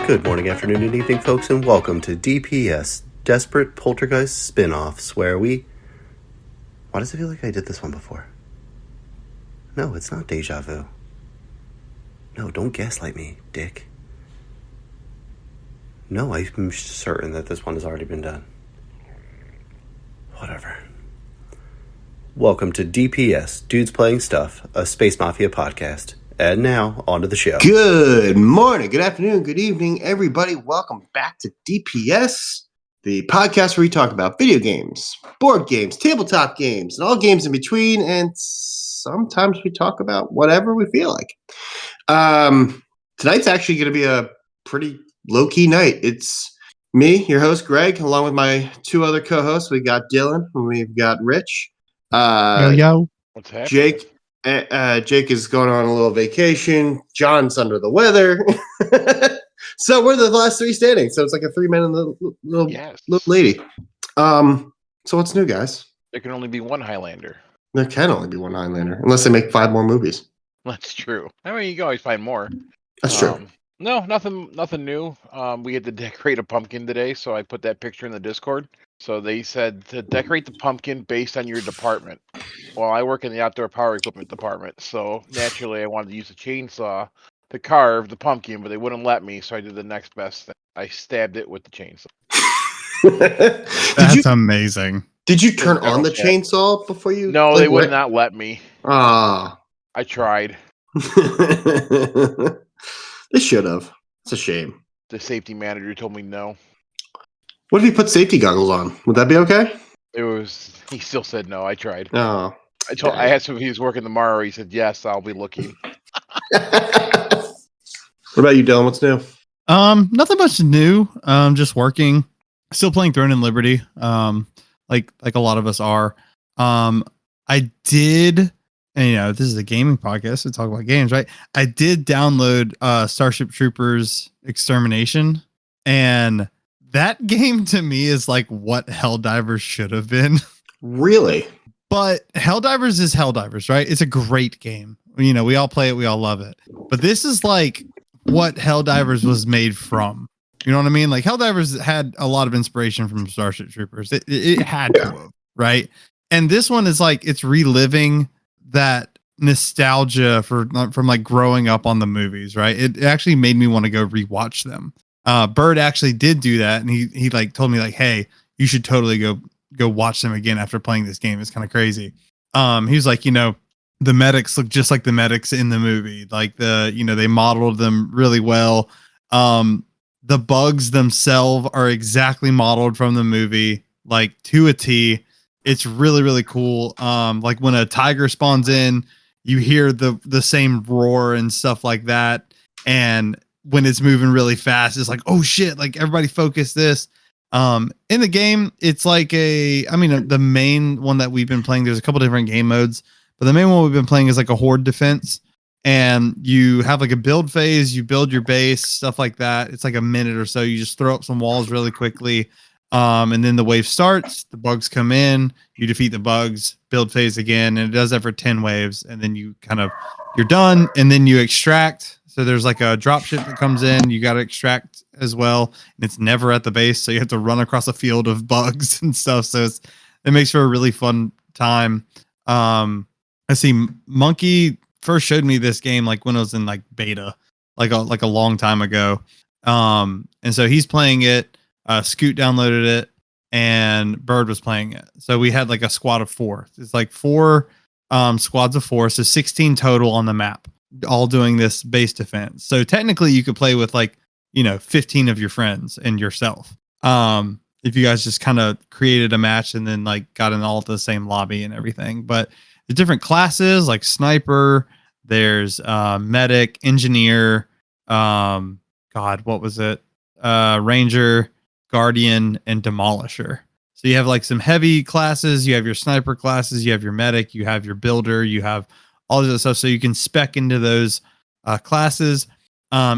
Good morning, afternoon, and evening, folks, and welcome to DPS, Desperate Poltergeist Spin-Offs, where we... Why does it feel like I did this one before? No, it's not deja vu. No, don't gaslight me, dick. No, I'm certain that this one has already been done. Whatever. Welcome to DPS, Dudes Playing Stuff, a Space Mafia podcast. And now, on to the show. Good morning, good afternoon, good evening, everybody. Welcome back to DPS, the podcast where we talk about video games, board games, tabletop games, and all games in between. And sometimes we talk about whatever we feel like. Tonight's actually going to be a pretty low-key night. It's me, your host, Greg, along with my two other co-hosts. We've got Dylan, and we've got Rich. Yo. What's happening? Jake. Jake is going on a little vacation. John's under the weather. So we're the last three standing. So it's like a 3-man and a little lady. So what's new, guys? There can only be one Highlander. There can only be one Highlander, unless they make 5 more movies. That's true. I mean, you can always find more. That's true. No, nothing new. We had to decorate a pumpkin today, so I put that picture in the Discord. So they said to decorate the pumpkin based on your department. Well, I work in the outdoor power equipment department, so naturally I wanted to use a chainsaw to carve the pumpkin, but they wouldn't let me, so I did the next best thing. I stabbed it with the chainsaw. That's amazing. Did you turn on the chainsaw before you? No, they would not let me. Ah. I tried. They should have. It's a shame. The safety manager told me no. What if you put safety goggles on? Would that be okay? He still said no. I tried. Oh. I asked him if he was working tomorrow. He said, yes, I'll be looking. What about you, Dylan? What's new? Nothing much new. Just working. Still playing Throne and Liberty. Like a lot of us are. I did, and this is a gaming podcast, so talk about games, right? I did download Starship Troopers Extermination, and that game to me is like what Helldivers should have been. Really? But Helldivers is Helldivers, right? It's a great game. We all play it. We all love it. But this is like what Helldivers was made from. You know what I mean? Like Helldivers had a lot of inspiration from Starship Troopers. It had to have, right? And this one is like, it's reliving that nostalgia from like growing up on the movies, right? It actually made me want to go rewatch them. Bird actually did do that, and he like told me like, hey, you should totally go watch them again after playing this game. It's kind of crazy. He was like, the medics look just like the medics in the movie. Like they modeled them really well. The bugs themselves are exactly modeled from the movie, like to a T. It's really, really cool. Like when a tiger spawns in, you hear the same roar and stuff like that. And when it's moving really fast, it's like, oh shit, like everybody focus this. In the game, it's like the main one that we've been playing, there's a couple different game modes, but the main one we've been playing is like a horde defense, and you have like a build phase, you build your base, stuff like that. It's like a minute or so. You just throw up some walls really quickly. And then the wave starts, the bugs come in, you defeat the bugs, build phase again, and it does that for 10 waves. And then you're done, and then you extract. So there's like a drop ship that comes in, you got to extract as well. And it's never at the base. So you have to run across a field of bugs and stuff. So it makes for a really fun time. I see Monkey first showed me this game like when it was in like beta, like a long time ago. And so he's playing it. Scoot downloaded it, and Bird was playing it. So we had like a squad of 4. It's like 4 squads of 4, so 16 total on the map, all doing this base defense. So technically you could play with 15 of your friends and yourself. If you guys just kind of created a match and then like got in all the same lobby and everything. But the different classes like sniper, there's medic, engineer, what was it? Ranger, Guardian, and Demolisher. So you have like some heavy classes, you have your sniper classes, you have your medic, you have your builder, you have all this stuff. So you can spec into those classes.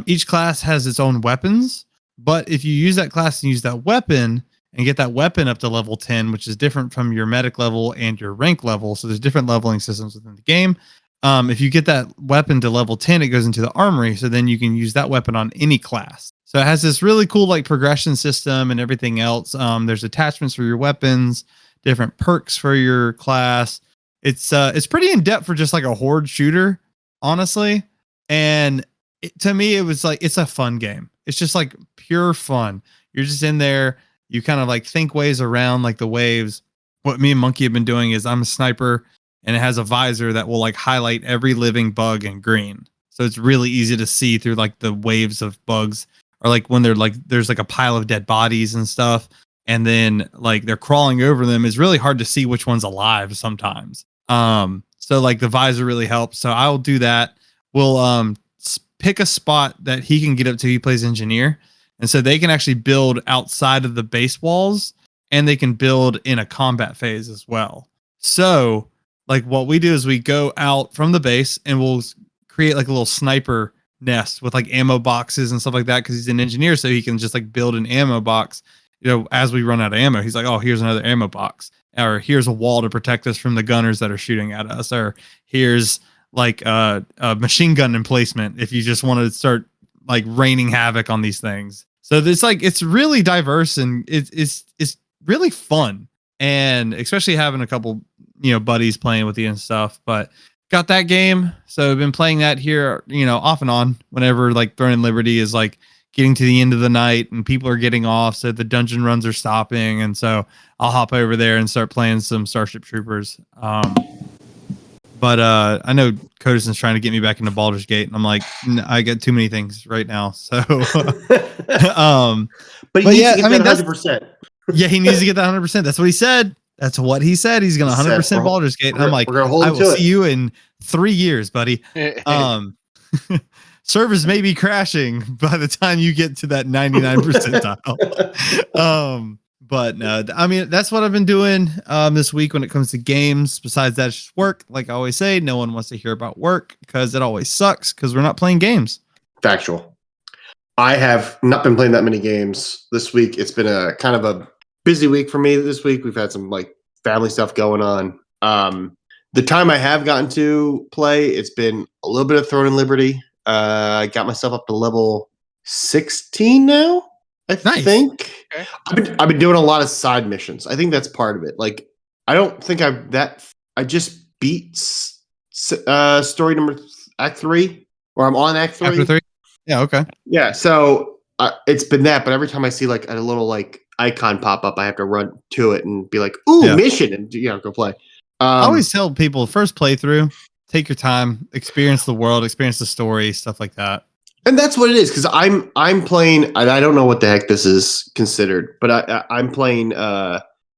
Each class has its own weapons, but if you use that class and use that weapon and get that weapon up to level 10, which is different from your medic level and your rank level. So there's different leveling systems within the game. If you get that weapon to level 10, it goes into the armory. So then you can use that weapon on any class. So it has this really cool like progression system and everything else. There's attachments for your weapons, different perks for your class. It's pretty in depth for just like a horde shooter, honestly. And to me, it was like, it's a fun game. It's just like pure fun. You're just in there. You kind of like think ways around like the waves. What me and Monkey have been doing is I'm a sniper and it has a visor that will like highlight every living bug in green. So it's really easy to see through like the waves of bugs, or like when they're like, there's like a pile of dead bodies and stuff. And then like they're crawling over them. It's really hard to see which one's alive sometimes. So like the visor really helps. So I'll do that. We'll pick a spot that he can get up to. He plays engineer. And so they can actually build outside of the base walls, and they can build in a combat phase as well. So like what we do is we go out from the base and we'll create like a little sniper nest with like ammo boxes and stuff like that. Cause he's an engineer. So he can just like build an ammo box, as we run out of ammo. He's like, oh, here's another ammo box, or here's a wall to protect us from the gunners that are shooting at us. Or here's like a machine gun emplacement if you just want to start like raining havoc on these things. So it's like, it's really diverse and it's really fun. And especially having a couple, buddies playing with you and stuff, but got that game. So I've been playing that here, off and on whenever like Throne Liberty is like getting to the end of the night and people are getting off. So the dungeon runs are stopping. And so I'll hop over there and start playing some Starship Troopers. But I know Codison's trying to get me back into Baldur's Gate, and I'm like, I got too many things right now. So, but yeah, I mean, 100%. Yeah, he needs to get that 100%. That's what he said. That's what he said. He's going to 100% Baldur's Gate. And I'm like, I will see you in 3 years, buddy. Servers may be crashing by the time you get to that 99 percentile. But no, I mean, that's what I've been doing this week when it comes to games. Besides that, it's just work. Like I always say, no one wants to hear about work because it always sucks because we're not playing games. Factual. I have not been playing that many games this week. It's been a kind of a busy week for me this week. We've had some like family stuff going on. The time I have gotten to play, it's been a little bit of Throne and Liberty. I got myself up to level 16 now. I think. Okay. I've been doing a lot of side missions. I think that's part of it. Like, I don't think I just beat story number Act 3, or I'm on Act 3. After 3? Yeah, okay. Yeah, so it's been that, but every time I see like a little like icon pop up, I have to run to it and be like, ooh, mission, and go play. I always tell people, first playthrough, take your time, experience the world, experience the story, stuff like that. And that's what it is, because I'm playing, and I don't know what the heck this is considered, but I'm playing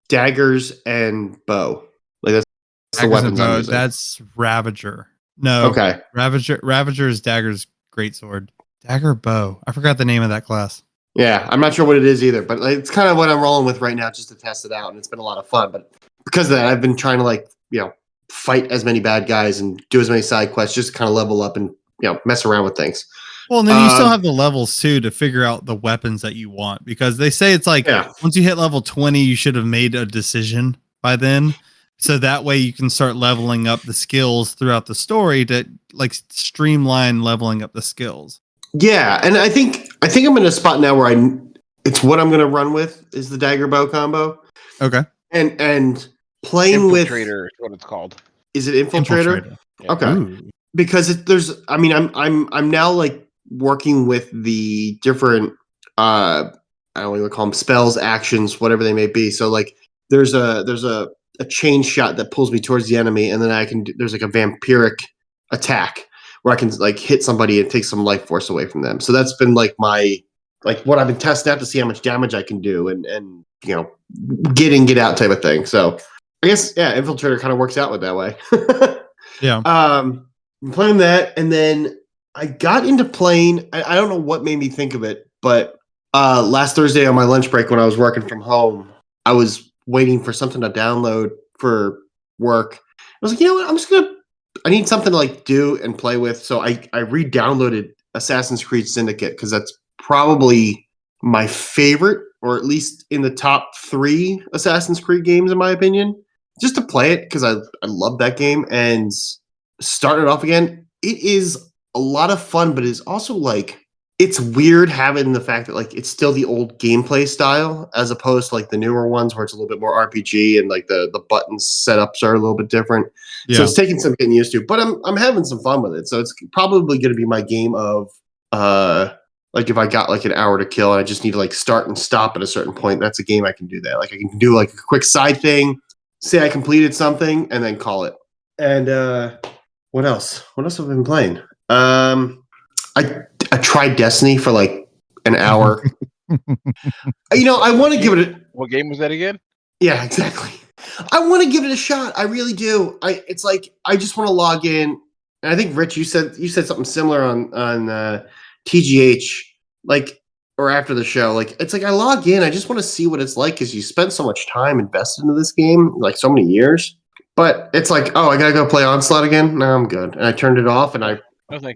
daggers and bow. Like that's daggers the weapons I'm using. That's Ravager. No. Okay. Ravager is Dagger's greatsword. Dagger bow. I forgot the name of that class. Yeah, I'm not sure what it is either, but it's kind of what I'm rolling with right now just to test it out, and it's been a lot of fun. But because of that, I've been trying to fight as many bad guys and do as many side quests just to kind of level up and mess around with things. Well, and then you still have the levels too to figure out the weapons that you want, because they say it's like once you hit level 20, you should have made a decision by then. So that way you can start leveling up the skills throughout the story to like streamline leveling up the skills. Yeah, and I think I'm in a spot now where it's what I'm going to run with is the dagger bow combo. Okay. And playing with Infiltrator is what it's called. Is it Infiltrator? Yeah. Okay. Ooh. Because I'm now like working with the different I don't even call them spells, actions, whatever they may be. So like there's a chain shot that pulls me towards the enemy, and then there's like a vampiric attack where I can like hit somebody and take some life force away from them. So that's been like what I've been testing out to see how much damage I can do and get in, get out type of thing. So I guess Infiltrator kind of works out with that way. Yeah. I'm playing that, and then I got into playing. I don't know what made me think of it, but last Thursday on my lunch break when I was working from home, I was waiting for something to download for work. I was like, you know what? I need something to like do and play with. So I re-downloaded Assassin's Creed Syndicate because that's probably my favorite, or at least in the top 3 Assassin's Creed games in my opinion. Just to play it because I love that game, and starting it off again. It is a lot of fun, but it's also like it's weird having the fact that like it's still the old gameplay style as opposed to like the newer ones where it's a little bit more RPG and like the buttons setups are a little bit different. So Yeah. it's taking some getting used to, but I'm having some fun with it. So it's probably going to be my game of like if I got like an hour to kill and I just need to like start and stop at a certain point, that's a game I can do that. Like I can do like a quick side thing, say I completed something, and then call it. And what else? What else have I been playing? I tried Destiny for like an hour. I want to give it a What game was that again? yeah, exactly. I want to give it a shot. I really do. It's like I just want to log in. And I think Rich, you said something similar on TGH, like or after the show. Like it's like I log in. I just want to see what it's like because you spent so much time invested into this game, like so many years. But it's like, oh, I gotta go play Onslaught again. No, I'm good. And I turned it off and I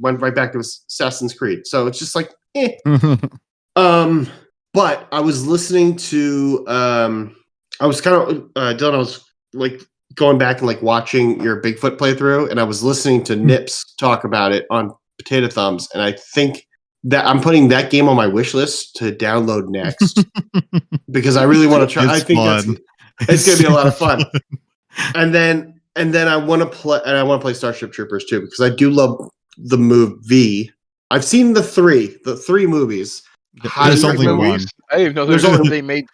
went right back to Assassin's Creed. So it's just like, eh. But I was listening to I was kind of Dylan, I was like going back and like watching your Bigfoot playthrough, and I was listening to Nips talk about it on Potato Thumbs, and I think that I'm putting that game on my wish list to download next because I really want to try. I think it's going to be a lot of fun. And then I want to play Starship Troopers too because I do love the movie. I've seen the three movies. There's only one. I didn't even know they made.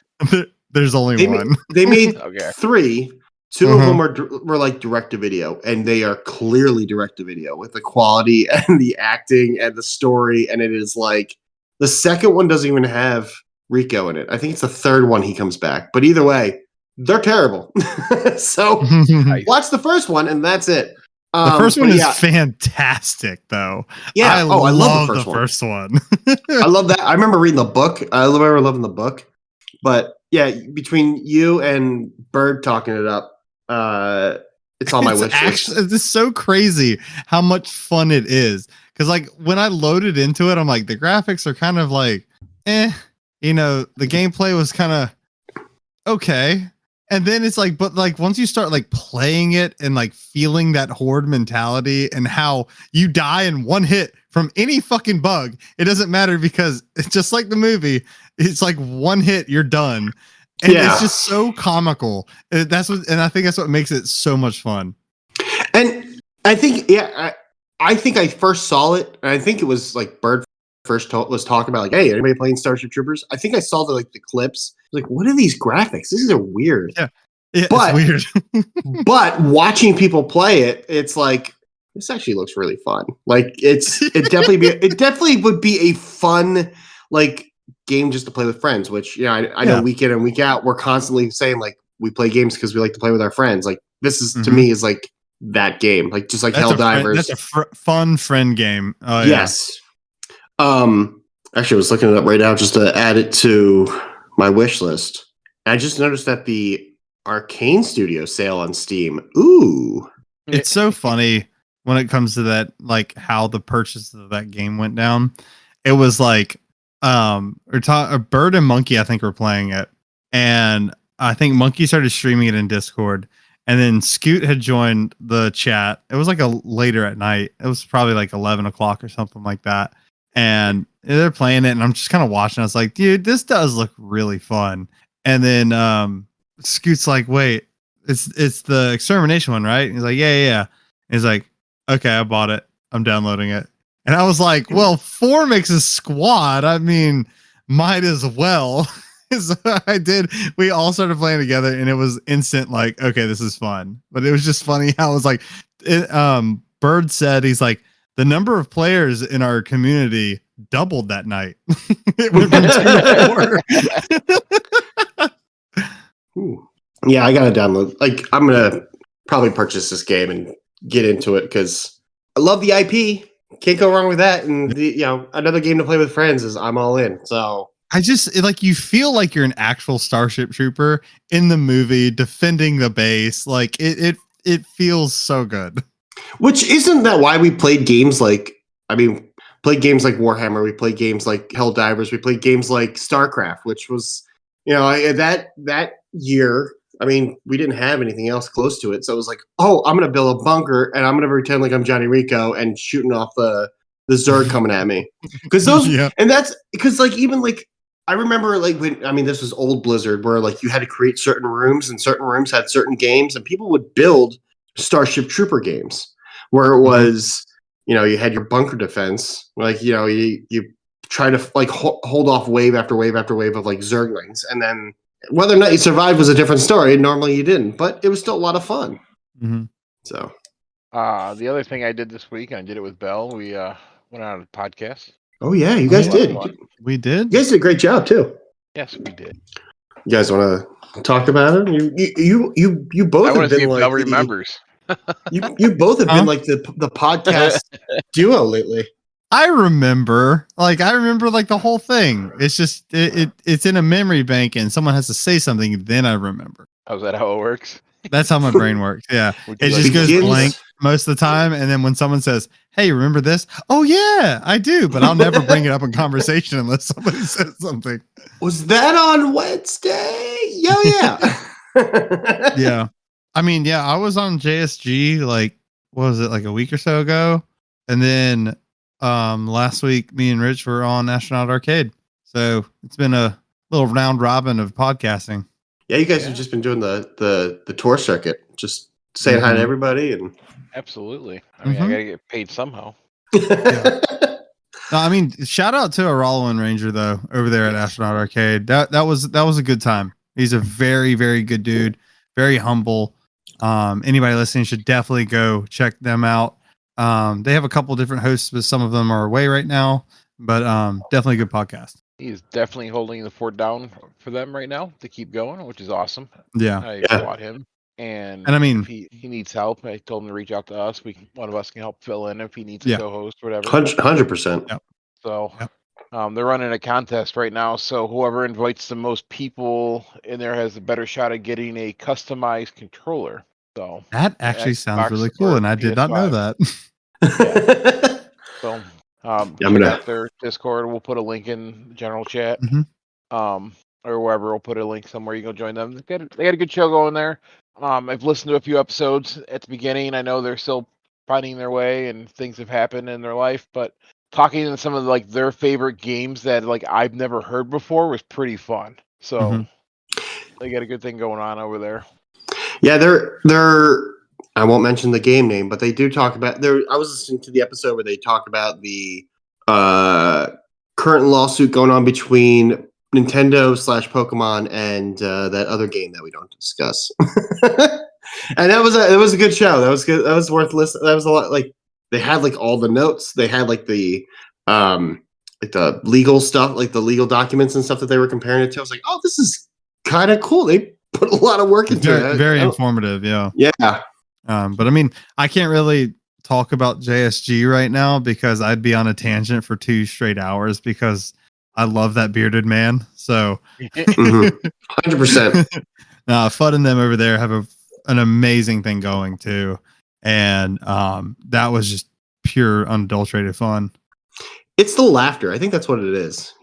There's only one. They made Okay. 3. 2 of them were like direct to video, and they are clearly direct to video with the quality and the acting and the story. And it is like the second one doesn't even have Rico in it. I think it's the third one he comes back. But either way, they're terrible. So watch the first one, and that's it. The first one is fantastic, though. Yeah. I love the first one. I love that. I remember reading the book. I remember loving the book. But yeah, between you and Bird talking it up, it's on my wish list. It's so crazy how much fun it is. Because like when I loaded into it, I'm like, the graphics are kind of like, the gameplay was kind of okay. And then it's like, but like once you start like playing it and like feeling that horde mentality and how you die in one hit from any fucking bug, it doesn't matter because it's just like the movie. It's like one hit, you're done. And it's just so comical. And I think that's what makes it so much fun. And I think, I think I first saw it, and I think it was like Bird first was talking about like, hey, anybody playing Starship Troopers? I think I saw the clips. Like, what are these graphics? This is weird. Yeah, but, it's weird. But watching people play it, it's like this actually looks really fun. Like it definitely would be a fun like game just to play with friends. Which I know week in and week out we're constantly saying like we play games because we like to play with our friends. Like this is to me is like that game. Like just like Helldivers. That's a fun friend game. Oh, yes. Actually, I was looking it up right now just to add it to my wish list. I just noticed that the Arcane Studio sale on Steam. Ooh, it's so funny when it comes to that, like how the purchase of that game went down. It was like, Bird and Monkey, I think, were playing it, and I think Monkey started streaming it in Discord, and then Scoot had joined the chat. It was like later at night. It was probably like 11 o'clock or something like that. And they're playing it, and I'm just kind of watching. I was like, dude, this does look really fun. And then Scoot's like, wait, it's the extermination one, right? And he's like, yeah. And he's like, okay, I bought it. I'm downloading it. And I was like, well, 4 makes a squad. I mean, might as well. So I did. We all started playing together, and it was instant. Like, okay, this is fun. But it was just funny how it was like, Bird said, he's like, the number of players in our community doubled that night. It went from 2 to 4. Yeah, I gotta download. Like, I'm gonna probably purchase this game and get into it because I love the IP. Can't go wrong with that. And another game to play with friends is I'm all in. So I just like you feel like you're an actual Starship Trooper in the movie defending the base. Like it feels so good. Which isn't that why we played games like Warhammer, we played games like Helldivers, we played games like StarCraft, which was, that year, I mean, we didn't have anything else close to it. So it was like, oh, I'm going to build a bunker and I'm going to pretend like I'm Johnny Rico and shooting off the Zerg coming at me. Because those, Yeah. and that's because like, even like, I remember like when, I mean, this was old Blizzard where like you had to create certain rooms and certain rooms had certain games and people would build Starship Trooper games where it was, you know, you had your bunker defense, like, you know, you try to like hold off wave after wave after wave of like Zerglings. And then whether or not you survived was a different story. Normally you didn't, but it was still a lot of fun. Mhm. So, The other thing I did this week, and I did it with Bell, we went on a podcast. oh yeah, you guys That was did. fun. We did. You guys did a great job too. Yes, we did. You guys want to talk about it? You both I have want to see been if Bell like remembers. you both have Huh? been like the podcast duo lately. I remember like the whole thing. It's just it's in a memory bank and someone has to say something, then I remember. Oh, is that how it works? That's how my brain works. Yeah. Would you It like just to goes begin? blank most of the time. And then when someone says, "Hey, remember this?" Oh yeah, I do, but I'll never bring it up in conversation unless somebody says something. Was that on Wednesday? Yo, yeah. Yeah. I mean, yeah, I was on JSG like what was it, like a week or so ago? And then last week me and Rich were on Astronaut Arcade. So it's been a little round robin of podcasting. Yeah, you guys Yeah. have just been doing the tour circuit, just saying hi to Mhm. everybody and Absolutely. I mean, I Mhm. gotta get paid somehow. No, I mean, shout out to Aralwin Ranger though over there at Astronaut Arcade. That was a good time. He's a very, very good dude, very humble. Anybody listening should definitely go check them out. They have a couple different hosts, but some of them are away right now. But definitely a good podcast. He's definitely holding the fort down for them right now to keep going, which is awesome. Yeah. I Yeah. applaud him. And I mean- if he needs help, I told him to reach out to us. One of us can help fill in if he needs Yeah. a co-host, whatever. 100%. So Yep. they're running a contest right now. So whoever invites the most people in there has a better shot at getting a customized controller. So That actually sounds Xbox really cool, or and I did not know PS5. that. So I'm check gonna- out their Discord. We'll put a link in the general chat. Mhm. Or wherever we'll put a link somewhere you can go join them. They got a good show going there. I've listened to a few episodes at the beginning. I know they're still finding their way and things have happened in their life, but talking to some of like their favorite games that like I've never heard before was pretty fun. So Mhm. they got a good thing going on over there. Yeah, they're I won't mention the game name, but they do talk about there. I was listening to the episode where they talk about the current lawsuit going on between Nintendo / Pokemon and that other game that we don't discuss. And it was a good show. That was good. That was worth listening. That was a lot. Like they had like all the notes. They had like the legal stuff, like the legal documents and stuff that they were comparing it to. I was like, oh, this is kind of cool. They put a lot of work into Very, it. very I don't- informative. Yeah. Yeah. But I mean, I can't really talk about JSG right now because I'd be on a tangent for 2 straight hours because I love that bearded man. So, 100%. Fudd and them over there have an amazing thing going too. And that was just pure unadulterated fun. It's the laughter. I think that's what it is.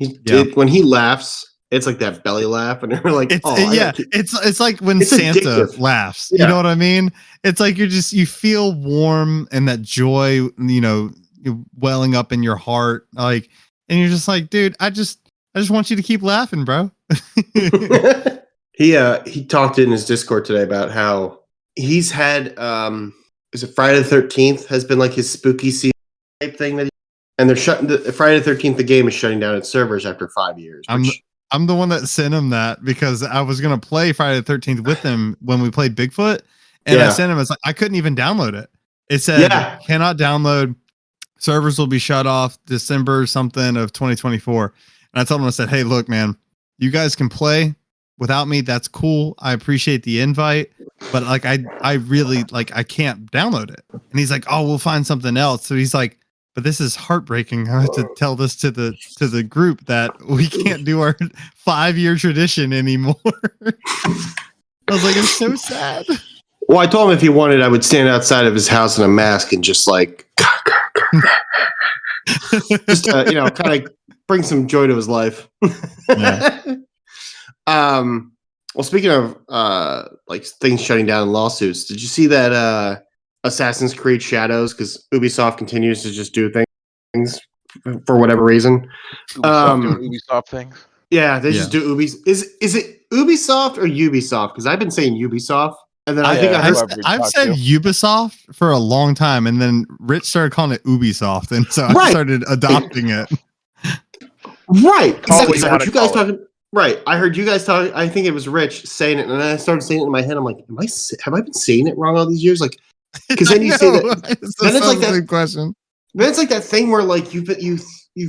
When he laughs, it's like that belly laugh, and you're like, It's oh, I yeah, gotta keep- it's like when It's Santa addictive. laughs. Yeah. You know what I mean? It's like you feel warm and that joy, welling up in your heart, like, and you're just like, dude, I just want you to keep laughing, bro. He talked in his Discord today about how he's had is it Friday the 13th has been like his spooky season type thing and they're shutting Friday the 13th. The game is shutting down its servers after 5 years. I'm the one that sent him that because I was gonna play Friday the 13th with him when we played Bigfoot, and I sent him. It's like I couldn't even download it. It said cannot download. Servers will be shut off December something of 2024. And I told him, I said, hey, look, man, you guys can play without me. That's cool. I appreciate the invite, but like I really like I can't download it. And he's like, oh, we'll find something else. So he's like, but this is heartbreaking. I have to tell this to the group that we can't do our 5-year tradition anymore. I was like, it's so sad. Well, I told him if he wanted, I would stand outside of his house in a mask and just like, just kind of bring some joy to his life. Yeah. Well, speaking of like things shutting down in lawsuits, did you see that Assassin's Creed Shadows? Because Ubisoft continues to just do things for whatever reason. Ubisoft doing Ubisoft things. Yeah, they Yeah. just do Ubisoft. Is it Ubisoft or Ubisoft? Because I've been saying Ubisoft, and then I think I heard. I've said Ubisoft for a long time, and then Rich started calling it Ubisoft, and so I Right. started adopting it. Right, Call it exactly. what you 'cause I heard wanna you guys call it. talking. Right, I heard you guys talking. I think it was Rich saying it, and then I started saying it in my head. I'm like, have I been saying it wrong all these years? Like, because then you say that. Then it's like that same question. Then it's like that thing where like you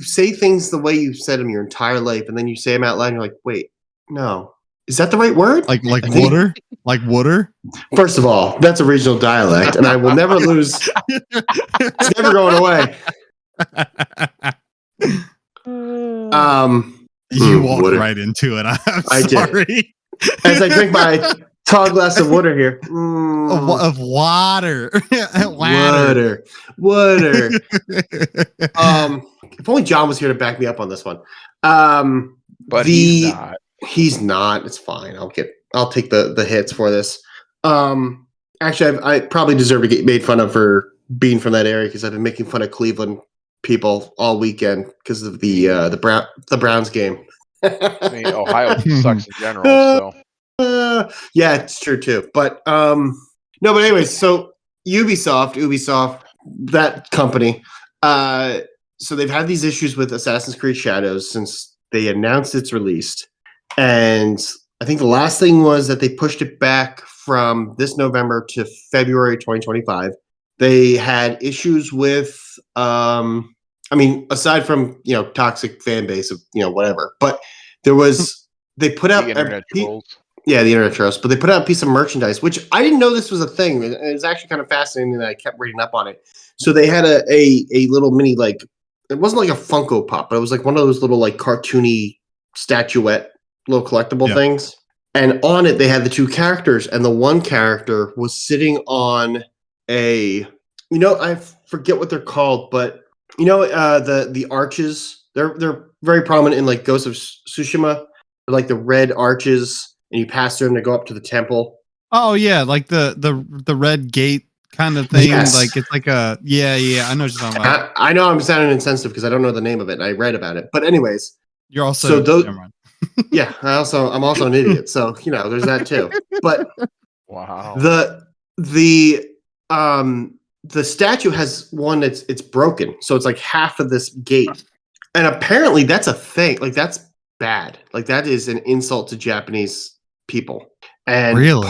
say things the way you've said them your entire life, and then you say them out loud, and you're like, wait, no, is that the right word? Like I think- water, like water. First of all, that's a regional dialect, and I will never lose. It's never going away. You walked water. right into it. I'm I did. sorry. As I drink my tall glass of water here. Of water. Water. If only John was here to back me up on this one. But he's not. He's not. It's fine. I'll take the hits for this. Actually, I probably deserve to get made fun of for being from that area because I've been making fun of Cleveland people all weekend because of the Browns game. I mean, Ohio sucks in general. So Yeah, it's true too. But no, but anyways, so Ubisoft, that company. So they've had these issues with Assassin's Creed Shadows since they announced it's released, and I think the last thing was that they pushed it back from this November to February 2025. They had issues with, I mean, aside from toxic fan base of whatever, but there was they put out the internet trolls. Yeah, the internet trolls, but they put out a piece of merchandise, which I didn't know this was a thing. It was actually kind of fascinating that I kept reading up on it. So they had a little mini, like, it wasn't like a Funko Pop, but it was like one of those little like cartoony statuette little collectible things. And on it they had the two characters, and the one character was sitting on I forget what they're called, but the arches, they're very prominent in like Ghost of Tsushima, like the red arches, and you pass through them to go up to the temple. Oh yeah, like the red gate kind of thing. Yes. Like it's like a yeah. I know what you're talking about. I know I'm sounding insensitive because I don't know the name of it, and I read about it. But anyways, You're also so those. never mind. Yeah, I'm also an idiot, so there's that too. But Wow. the statue has one it's broken, so it's like half of this gate, and apparently that's a thing. Like that's bad. Like that is an insult to Japanese people. And Really?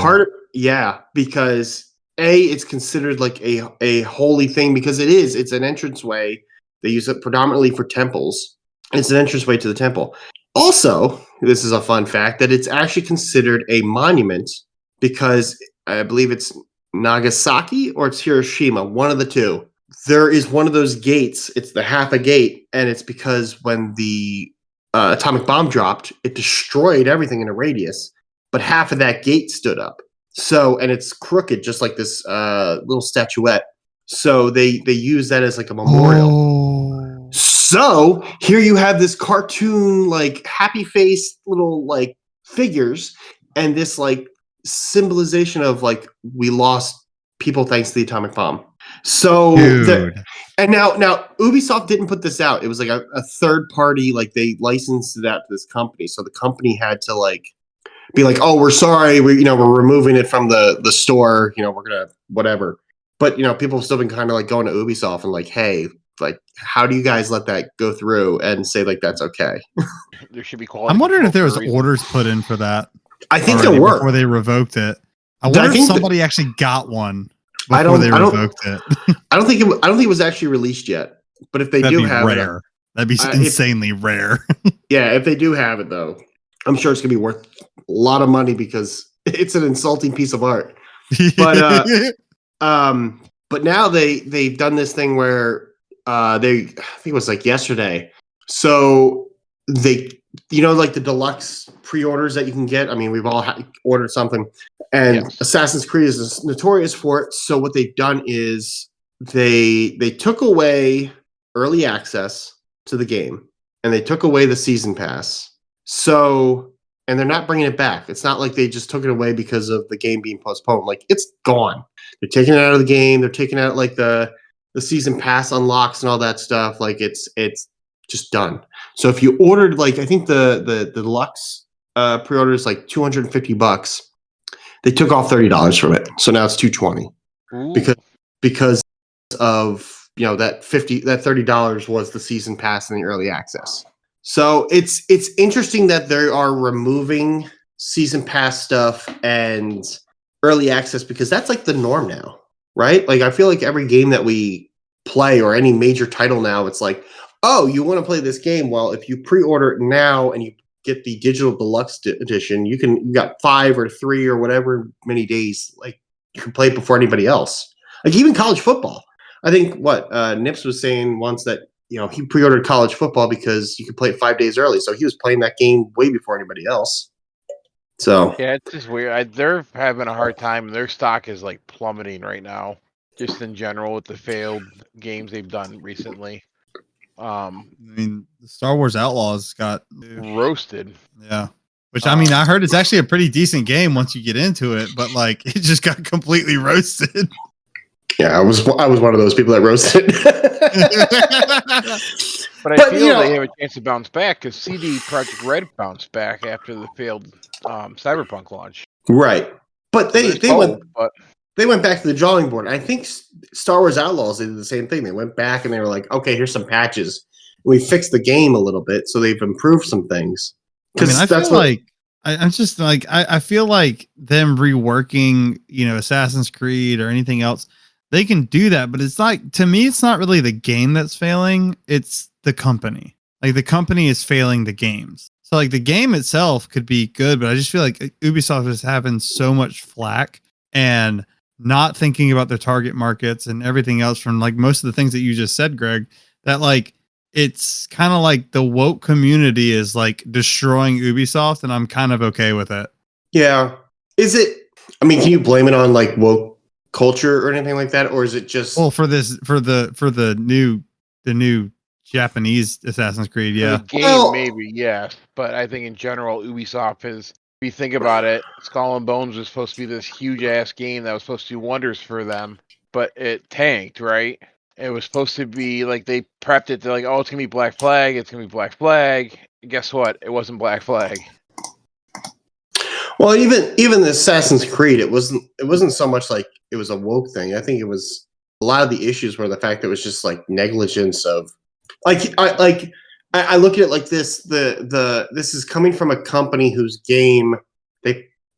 because it's considered like a holy thing because it's an entranceway. They use it predominantly for temples. It's an entranceway to the temple. Also, this is a fun fact that it's actually considered a monument because I believe it's Nagasaki or it's Hiroshima, one of the two. There is one of those gates. It's the half a gate, and it's because when the atomic bomb dropped, it destroyed everything in a radius, but half of that gate stood up. So, and it's crooked, just like this little statuette. So they use that as like a memorial. Oh. So here you have this cartoon, like happy faced little like figures, and this like symbolization of like we lost people thanks to the atomic bomb. So and now Ubisoft didn't put this out. It was like a third party, like they licensed it out to this company. So the company had to like be like, oh, we're sorry, we're removing it from the store. We're gonna whatever. But people have still been kind of like going to Ubisoft and like, hey, like, how do you guys let that go through and say like that's okay? There should be quality. I'm wondering if there control was for a reason. orders put in for that. I think already there were before they revoked it. I I wonder if think somebody actually got one I before don't- they I don't- revoked it. I don't think it was actually released yet. But if they That'd do be have rare. That'd be if- insanely rare. if they do have it though, I'm sure it's gonna be worth a lot of money because it's an insulting piece of art. But but now they've done this thing where I think it was like yesterday. So they like the deluxe pre-orders that you can get. I mean, we've all ordered something, and Yes. Assassin's Creed is notorious for it. So what they've done is they took away early access to the game, and they took away the season pass. So and they're not bringing it back. It's not like they just took it away because of the game being postponed. Like it's gone. They're taking it out of the game. They're taking out like the season pass unlocks and all that stuff. Like it's just done. So if you ordered like I think the deluxe pre-order is like $250. They took off $30 from it, so now it's $220 because of that $30 was the season pass and the early access. So it's interesting that they are removing season pass stuff and early access because that's like the norm now, right? Like I feel like every game that we play or any major title now, it's like, oh, you want to play this game? Well, if you pre-order it now and you get the digital deluxe edition, you got 5 or 3 or whatever many days, like you can play it before anybody else. Like even college football. I think Nips was saying once that he pre-ordered college football because you could play it 5 days early, so he was playing that game way before anybody else. So yeah, it's just weird. They're having a hard time. Their stock is like plummeting right now, just in general with the failed games they've done recently. I mean, the Star Wars Outlaws got roasted. Yeah. Which I mean, I heard it's actually a pretty decent game once you get into it, but like it just got completely roasted. Yeah, I was one of those people that roasted. But I feel they have a chance to bounce back because CD Projekt Red bounced back after the failed Cyberpunk launch. Right, but they went back to the drawing board. I think Star Wars Outlaws did the same thing. They went back and they were like, okay, here's some patches. We fixed the game a little bit, so they've improved some things. I mean, I feel like I'm just like I feel like them reworking, Assassin's Creed or anything else. They can do that, but it's like, to me, it's not really the game that's failing. It's the company. Like the company is failing the games. So like the game itself could be good, but I just feel like Ubisoft is having so much flack and not thinking about their target markets and everything else from like most of the things that you just said, Greg, that like, it's kind of like the woke community is like destroying Ubisoft, and I'm kind of okay with it. Yeah. Is it, I mean, can you blame it on like woke culture or anything like that, or is it just for the new Japanese Assassin's Creed? Yeah, the game maybe yes, but I think in general Ubisoft is. If you think about it, Skull and Bones was supposed to be this huge ass game that was supposed to do wonders for them, but it tanked, right? It was supposed to be like they prepped it to like, oh, it's gonna be Black Flag, it's gonna be Black Flag. Guess what? It wasn't Black Flag. Well, even the Assassin's Creed, it wasn't so much like it was a woke thing. I think it was a lot of the issues were the fact that it was just like negligence of I look at it like this. This is coming from a company whose game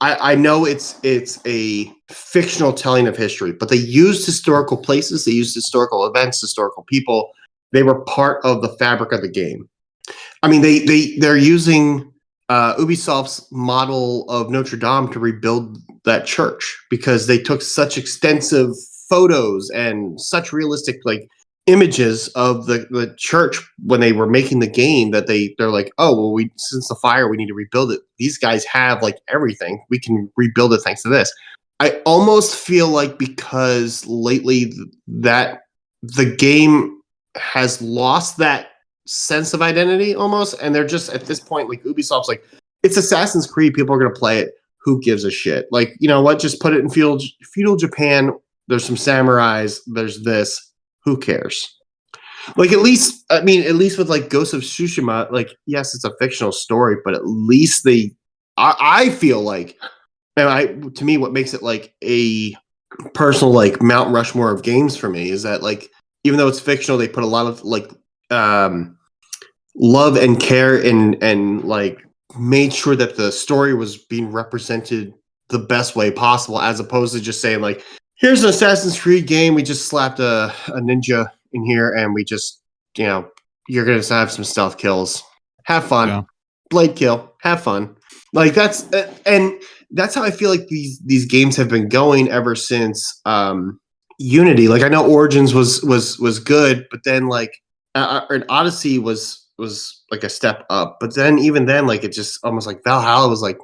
I know it's a fictional telling of history, but they used historical places, they used historical events, historical people. They were part of the fabric of the game. I mean, they're using Ubisoft's model of Notre Dame to rebuild that church because they took such extensive photos and such realistic like images of the church when they were making the game that they're like, oh well, since the fire we need to rebuild it. These guys have like everything, we can rebuild it thanks to this. I almost feel like because lately that the game has lost that sense of identity almost, and they're just at this point like Ubisoft's like, it's Assassin's Creed, people are going to play it, who gives a shit, like, you know what, just put it in feudal Japan, there's some samurais, there's this, who cares? Like at least with like Ghost of Tsushima, like yes, it's a fictional story, but at least I feel like, and to me, what makes it like a personal like Mount Rushmore of games for me is that like even though it's fictional, they put a lot of like love and care and like made sure that the story was being represented the best way possible, as opposed to just saying like, here's an Assassin's Creed game, we just slapped a ninja in here and we just, you're going to have some stealth kills. Have fun. Yeah. Blade kill. Have fun. Like that's how I feel like these games have been going ever since Unity. Like I know Origins was good, but then like Odyssey was like a step up. But then even then, like it just almost like Valhalla was like,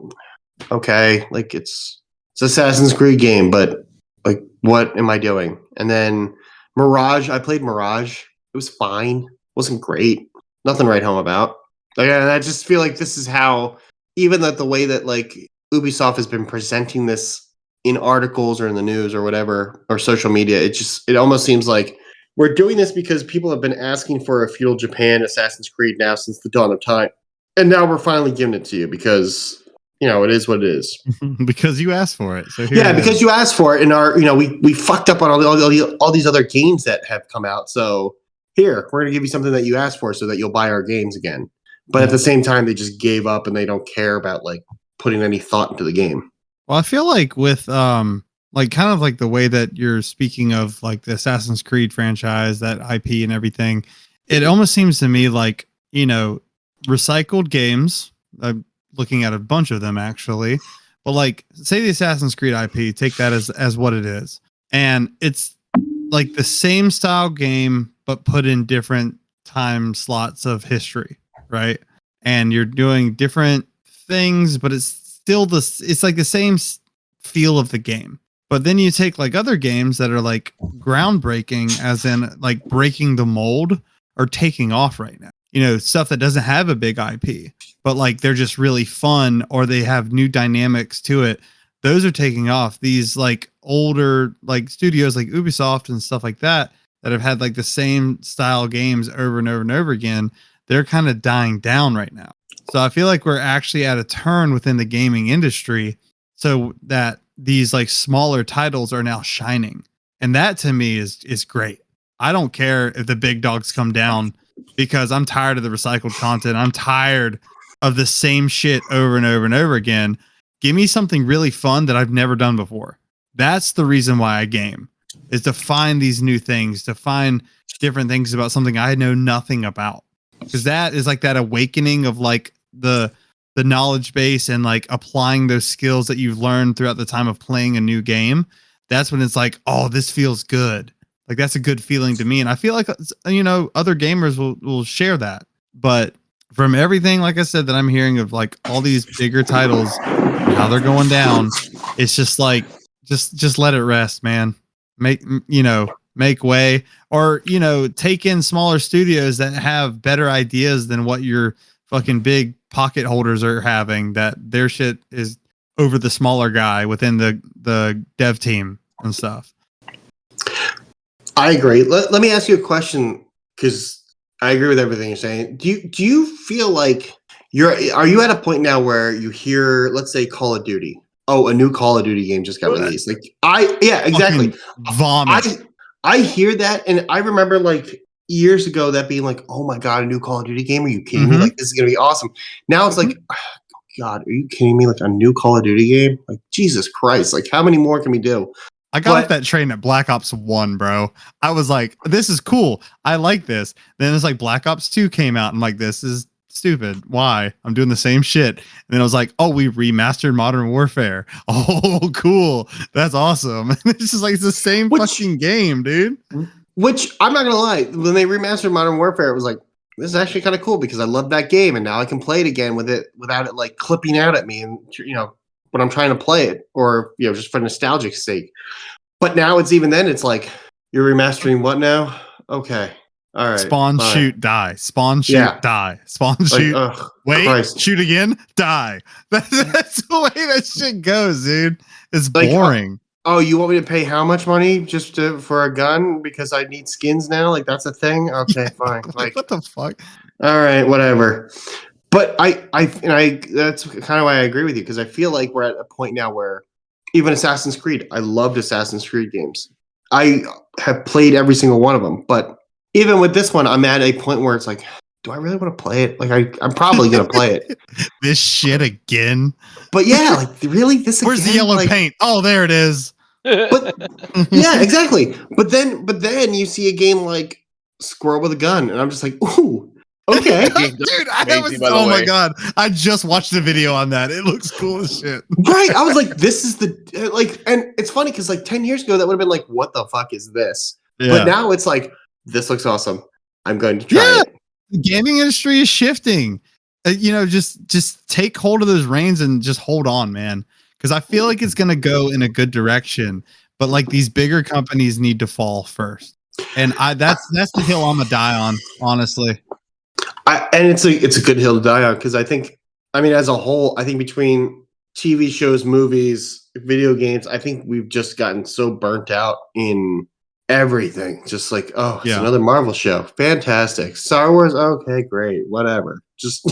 okay, like it's Assassin's Creed game, but like, what am I doing? And then Mirage, I played Mirage. It was fine. Wasn't great. Nothing to write home about. Like, I just feel like this is how even that the way that like Ubisoft has been presenting this in articles or in the news or whatever or social media, it almost seems like we're doing this because people have been asking for a feudal Japan Assassin's Creed now since the dawn of time, and now we're finally giving it to you because it is what it is. Because you asked for it. So here Yeah, it because is. you asked for it, and we fucked up on all these other games that have come out. So here, we're gonna give you something that you asked for, so that you'll buy our games again. But at the same time, they just gave up and they don't care about like putting any thought into the game. Well, I feel like with like kind of like the way that you're speaking of like the Assassin's Creed franchise, that IP and everything, it almost seems to me like, recycled games. I'm looking at a bunch of them actually, but like say the Assassin's Creed IP, take that as what it is. And it's like the same style game, but put in different time slots of history, right? And you're doing different things, but it's still it's like the same feel of the game. But then you take like other games that are like groundbreaking, as in like breaking the mold, or taking off right now. Stuff that doesn't have a big IP, but like they're just really fun, or they have new dynamics to it. Those are taking off. These like older like studios like Ubisoft and stuff like that have had like the same style games over and over and over again. They're kind of dying down right now. So I feel like we're actually at a turn within the gaming industry, so that these like smaller titles are now shining. And that to me is great. I don't care if the big dogs come down, because I'm tired of the recycled content. I'm tired of the same shit over and over and over again. Give me something really fun that I've never done before. That's the reason why I game, is to find these new things, to find different things about something I know nothing about. Because that is like that awakening of like the knowledge base, and like applying those skills that you've learned throughout the time of playing a new game. That's when it's like, oh, this feels good. Like that's a good feeling to me. And I feel like, other gamers will share that. But from everything, like I said, that I'm hearing of like all these bigger titles, how they're going down, it's just like, just let it rest, man. Make way, or, take in smaller studios that have better ideas than what your fucking big pocket holders are having, that their shit is over the smaller guy within the dev team and stuff. I agree. Let me ask you a question, because I agree with everything you're saying. Do you feel like are you at a point now where you hear, let's say, Call of Duty? Oh, a new Call of Duty game just got released. Like exactly. Vomit. I hear that, and I remember like years ago that being like, oh my god, a new Call of Duty game? Are you kidding me? Like, this is gonna be awesome. Now it's like, oh, God, are you kidding me? Like a new Call of Duty game? Like, Jesus Christ! Like, how many more can we do? I got off that train at Black Ops 1, bro. I was like, this is cool. I like this. Then it's like Black Ops 2 came out. I'm like, this is stupid. Why? I'm doing the same shit. And then I was like, oh, we remastered Modern Warfare. Oh, cool. That's awesome. It's just like, it's the same fucking game, dude. Which, I'm not gonna lie, when they remastered Modern Warfare, it was like, this is actually kind of cool, because I love that game, and now I can play it again with it without it like clipping out at me, and when I'm trying to play it, or just for nostalgic sake. But now it's even then, it's like, you're remastering what now? Okay. All right. Spawn, fine. shoot, die. Spawn, shoot, die. Spawn, shoot. Wait, Christ. shoot again, die. That's the way that shit goes, dude. It's Like, boring. Oh, you want me to pay how much money just for a gun because I need skins now? Like, that's a thing? Okay, fine. Like, what the fuck? All right, whatever. But I that's kind of why I agree with you, because I feel like we're at a point now where even Assassin's Creed, I loved Assassin's Creed games. I have played every single one of them, but even with this one, I'm at a point where it's like, do I really want to play it? Like, I'm probably gonna play it. This shit again. But yeah, like, really, this. Where's again? the yellow like, paint? Oh, there it is. But yeah, exactly. But then you see a game like Squirrel with a Gun, and I'm just like, ooh, okay, dude. Oh my god, I just watched the video on that. It looks cool as shit. Right? I was like, this is the like, and it's funny because like 10 years ago, that would have been like, what the fuck is this? Yeah. But now it's like, this looks awesome. I'm going to try it. The gaming industry is shifting. Just take hold of those reins and just hold on, man. Because I feel like it's going to go in a good direction, but like these bigger companies need to fall first, and that's the hill I'm gonna die on, honestly. And it's a good hill to die on, because I think I mean, as a whole, I think between TV shows, movies, video games, I think we've just gotten so burnt out in everything. Just like, oh, it's Yeah. another Marvel show. Fantastic. Star Wars, okay, great. Whatever. Just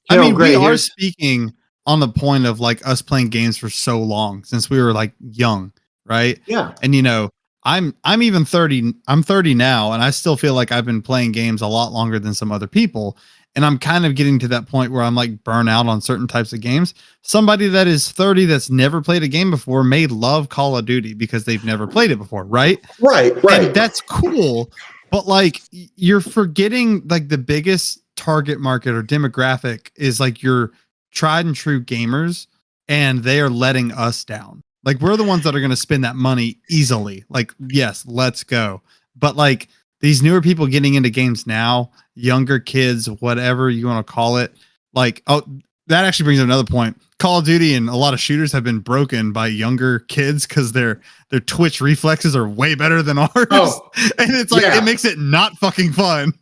I mean, great. we are Here's speaking on the point of like us playing games for so long since we were like young, right? yeah. And you know, I'm even 30. I'm 30 now, and I still feel like I've been playing games a lot longer than some other people. And I'm kind of getting to that point where I'm like burn out on certain types of games. Somebody that is 30 that's never played a game before may love Call of Duty because they've never played it before, right? Right. And that's cool. But like you're forgetting like the biggest target market or demographic is like your tried and true gamers, and they are letting us down. Like we're the ones that are going to spend that money easily. Like, yes, let's go. But like these newer people getting into games now, younger kids, whatever you want to call it. Like, oh, that actually brings up another point. Call of Duty and a lot of shooters have been broken by younger kids because their twitch reflexes are way better than ours. Oh, and it's like, yeah. it makes it not fucking fun.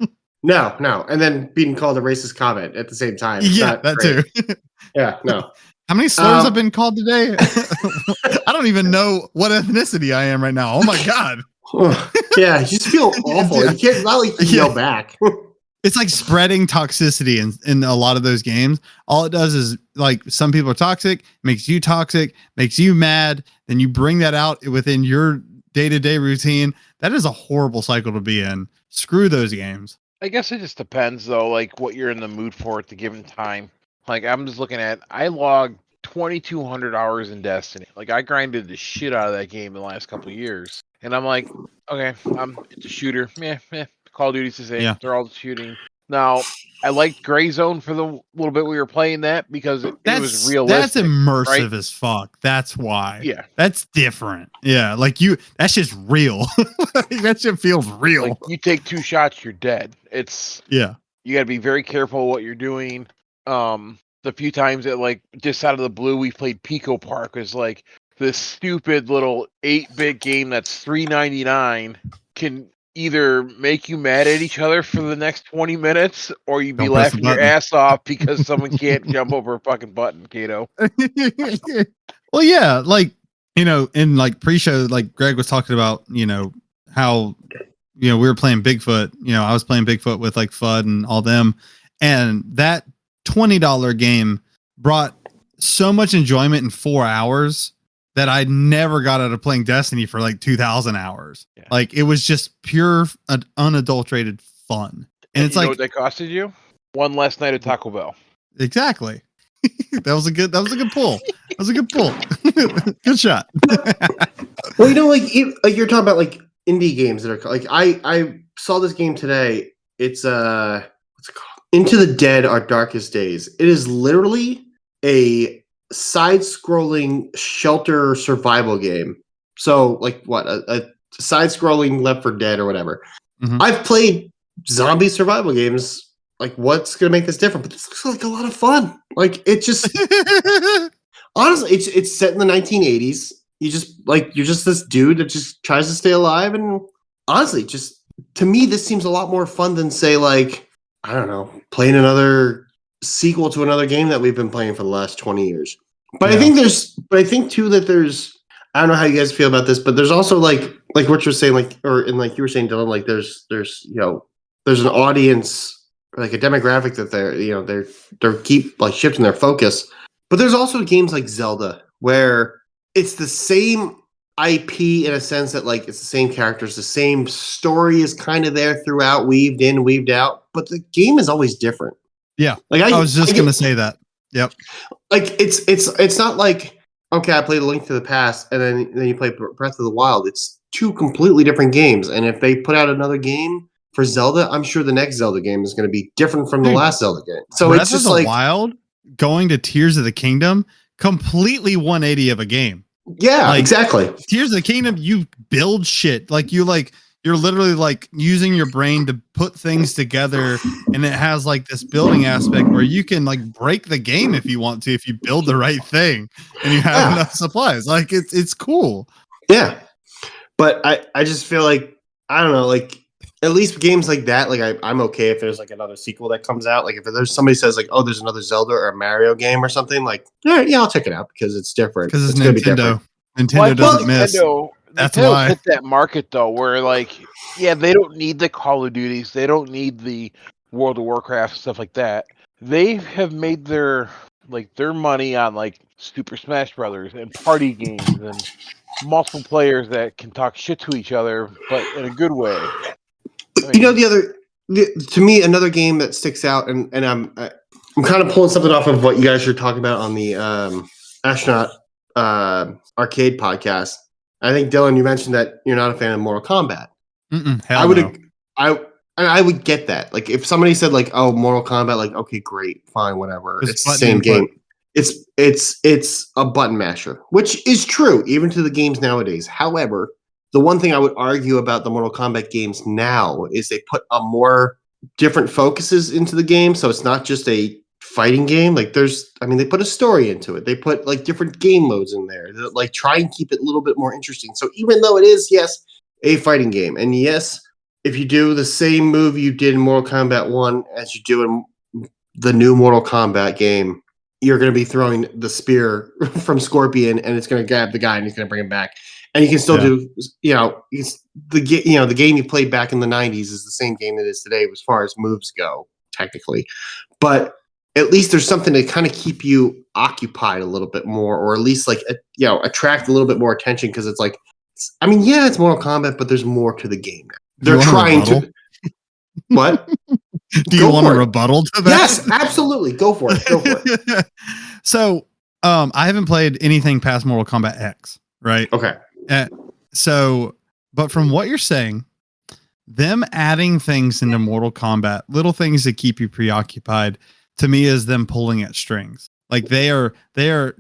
No. And then being called a racist comment at the same time. It's Yeah, not that great. too. Yeah, no. How many slurs have been called today? I don't even know what ethnicity I am right now. Oh my God. Yeah, you just feel awful. You can't not like yell back. It's like spreading toxicity in a lot of those games. All it does is like some people are toxic, makes you mad. Then you bring that out within your day-to-day routine. That is a horrible cycle to be in. Screw those games. I guess it just depends though, like what you're in the mood for at the given time. Like I'm just looking at, I logged 2,200 hours in Destiny. Like I grinded the shit out of that game in the last couple of years, and I'm like, okay, it's a shooter. Call of Duty's the same. Yeah. They're all shooting. Now I liked Gray Zone for the little bit we were playing that because it was realistic. That's immersive right? as fuck. That's why. Yeah. That's different. Yeah. Like that's just real. That shit feels real. Like you take 2 shots, you're dead. Yeah. You got to be very careful what you're doing. The few times that like just out of the blue we played Pico Park was like this stupid little 8-bit game that's $3.99 can either make you mad at each other for the next 20 minutes or you'd be Don't press the laughing your button. ass off because someone can't jump over a fucking button, Kato. Well, yeah, like, you know, in like pre-show, like Greg was talking about, you know, how, you know, we were playing Bigfoot, you know, I was playing Bigfoot with like FUD and all them. And that $20 game brought so much enjoyment in 4 hours that I never got out of playing Destiny for like 2,000 hours. Yeah. Like it was just pure, unadulterated fun. And it's you know like, what that costed you? One last night at Taco Bell. exactly. That was a good pull. That was a good pull. Good shot. Well, you know, like you're talking about like indie games that are like I saw this game today. It's what's it called? Into the Dead: Our Darkest Days. It is literally a side-scrolling shelter survival game. So, like, what a side-scrolling Left 4 Dead or whatever. Mhm. I've played zombie survival games. Like, what's gonna make this different? But this looks like a lot of fun. Like, it just honestly, it's set in the 1980s. You're just this dude that just tries to stay alive, and honestly, just to me, this seems a lot more fun than say like, I don't know, playing another sequel to another game that we've been playing for the last 20 years. But Yeah. I think too that there's, I don't know how you guys feel about this, but there's also like what you're saying, like, and like you were saying, Dylan, like there's you know, there's an audience, like a demographic that they're keep like shifting their focus. But there's also games like Zelda where it's the same IP in a sense that like it's the same characters, the same story is kind of there throughout, weaved in, weaved out, but the game is always different. Yeah. Like I was just gonna say that. Yep. Like it's not like, okay, I played A Link to the Past and then you play Breath of the Wild. It's 2 completely different games, and if they put out another game for Zelda, I'm sure the next Zelda game is going to be different from the Dude, last Zelda game. So Breath it's just of the like, Wild going to Tears of the Kingdom, completely 180 of a game. yeah, like- exactly. Tears of the Kingdom, you build shit. Like you're literally like using your brain to put things together, and it has like this building aspect where you can like break the game if you want to, if you build the right thing and you have Yeah. enough supplies. Like it's cool. Yeah. But I just feel like, I don't know, like at least games like that, like I'm okay if there's like another sequel that comes out. Like if there's somebody says like, oh, there's another Zelda or a Mario game or something, like, all right, yeah, I'll check it out because it's different. Because it's gonna be Nintendo. different. Nintendo doesn't miss. That's Nintendo why. hit that market though, where like, yeah, they don't need the Call of Duties, they don't need the World of Warcraft stuff like that. They have made their money on like Super Smash Brothers and party games and multiple players that can talk shit to each other, but in a good way. I You know, mean, to me, another game that sticks out, and I'm kind of pulling something off of what you guys were talking about on the Astronaut Arcade podcast. I think Dylan, you mentioned that you're not a fan of Mortal Kombat. Hell no. I would get that. Like if somebody said like, "Oh, Mortal Kombat," like, okay, great, fine, whatever. Just It's the button same input. game. It's a button masher, which is true even to the games nowadays. However, the one thing I would argue about the Mortal Kombat games now is they put a more different focuses into the game, so it's not just a fighting game. Like they put a story into it. They put like different game modes in there that like try and keep it a little bit more interesting. So even though it is, yes, a fighting game, and yes, if you do the same move you did in Mortal Kombat 1 as you do in the new Mortal Kombat game, you're going to be throwing the spear from Scorpion, and it's going to grab the guy and he's going to bring him back. And you can still do, the game you played back in the 90s is the same game that is today as far as moves go, technically. But at least there's something to kind of keep you occupied a little bit more, or at least like, attract a little bit more attention because it's like, it's Mortal Kombat, but there's more to the game now. They're trying to. What? Do you want a rebuttal to that? Yes, absolutely. Go for it. So, I haven't played anything past Mortal Kombat X, right? Okay. But from what you're saying, them adding things into Mortal Kombat, little things that keep you preoccupied, to me is them pulling at strings. Like they are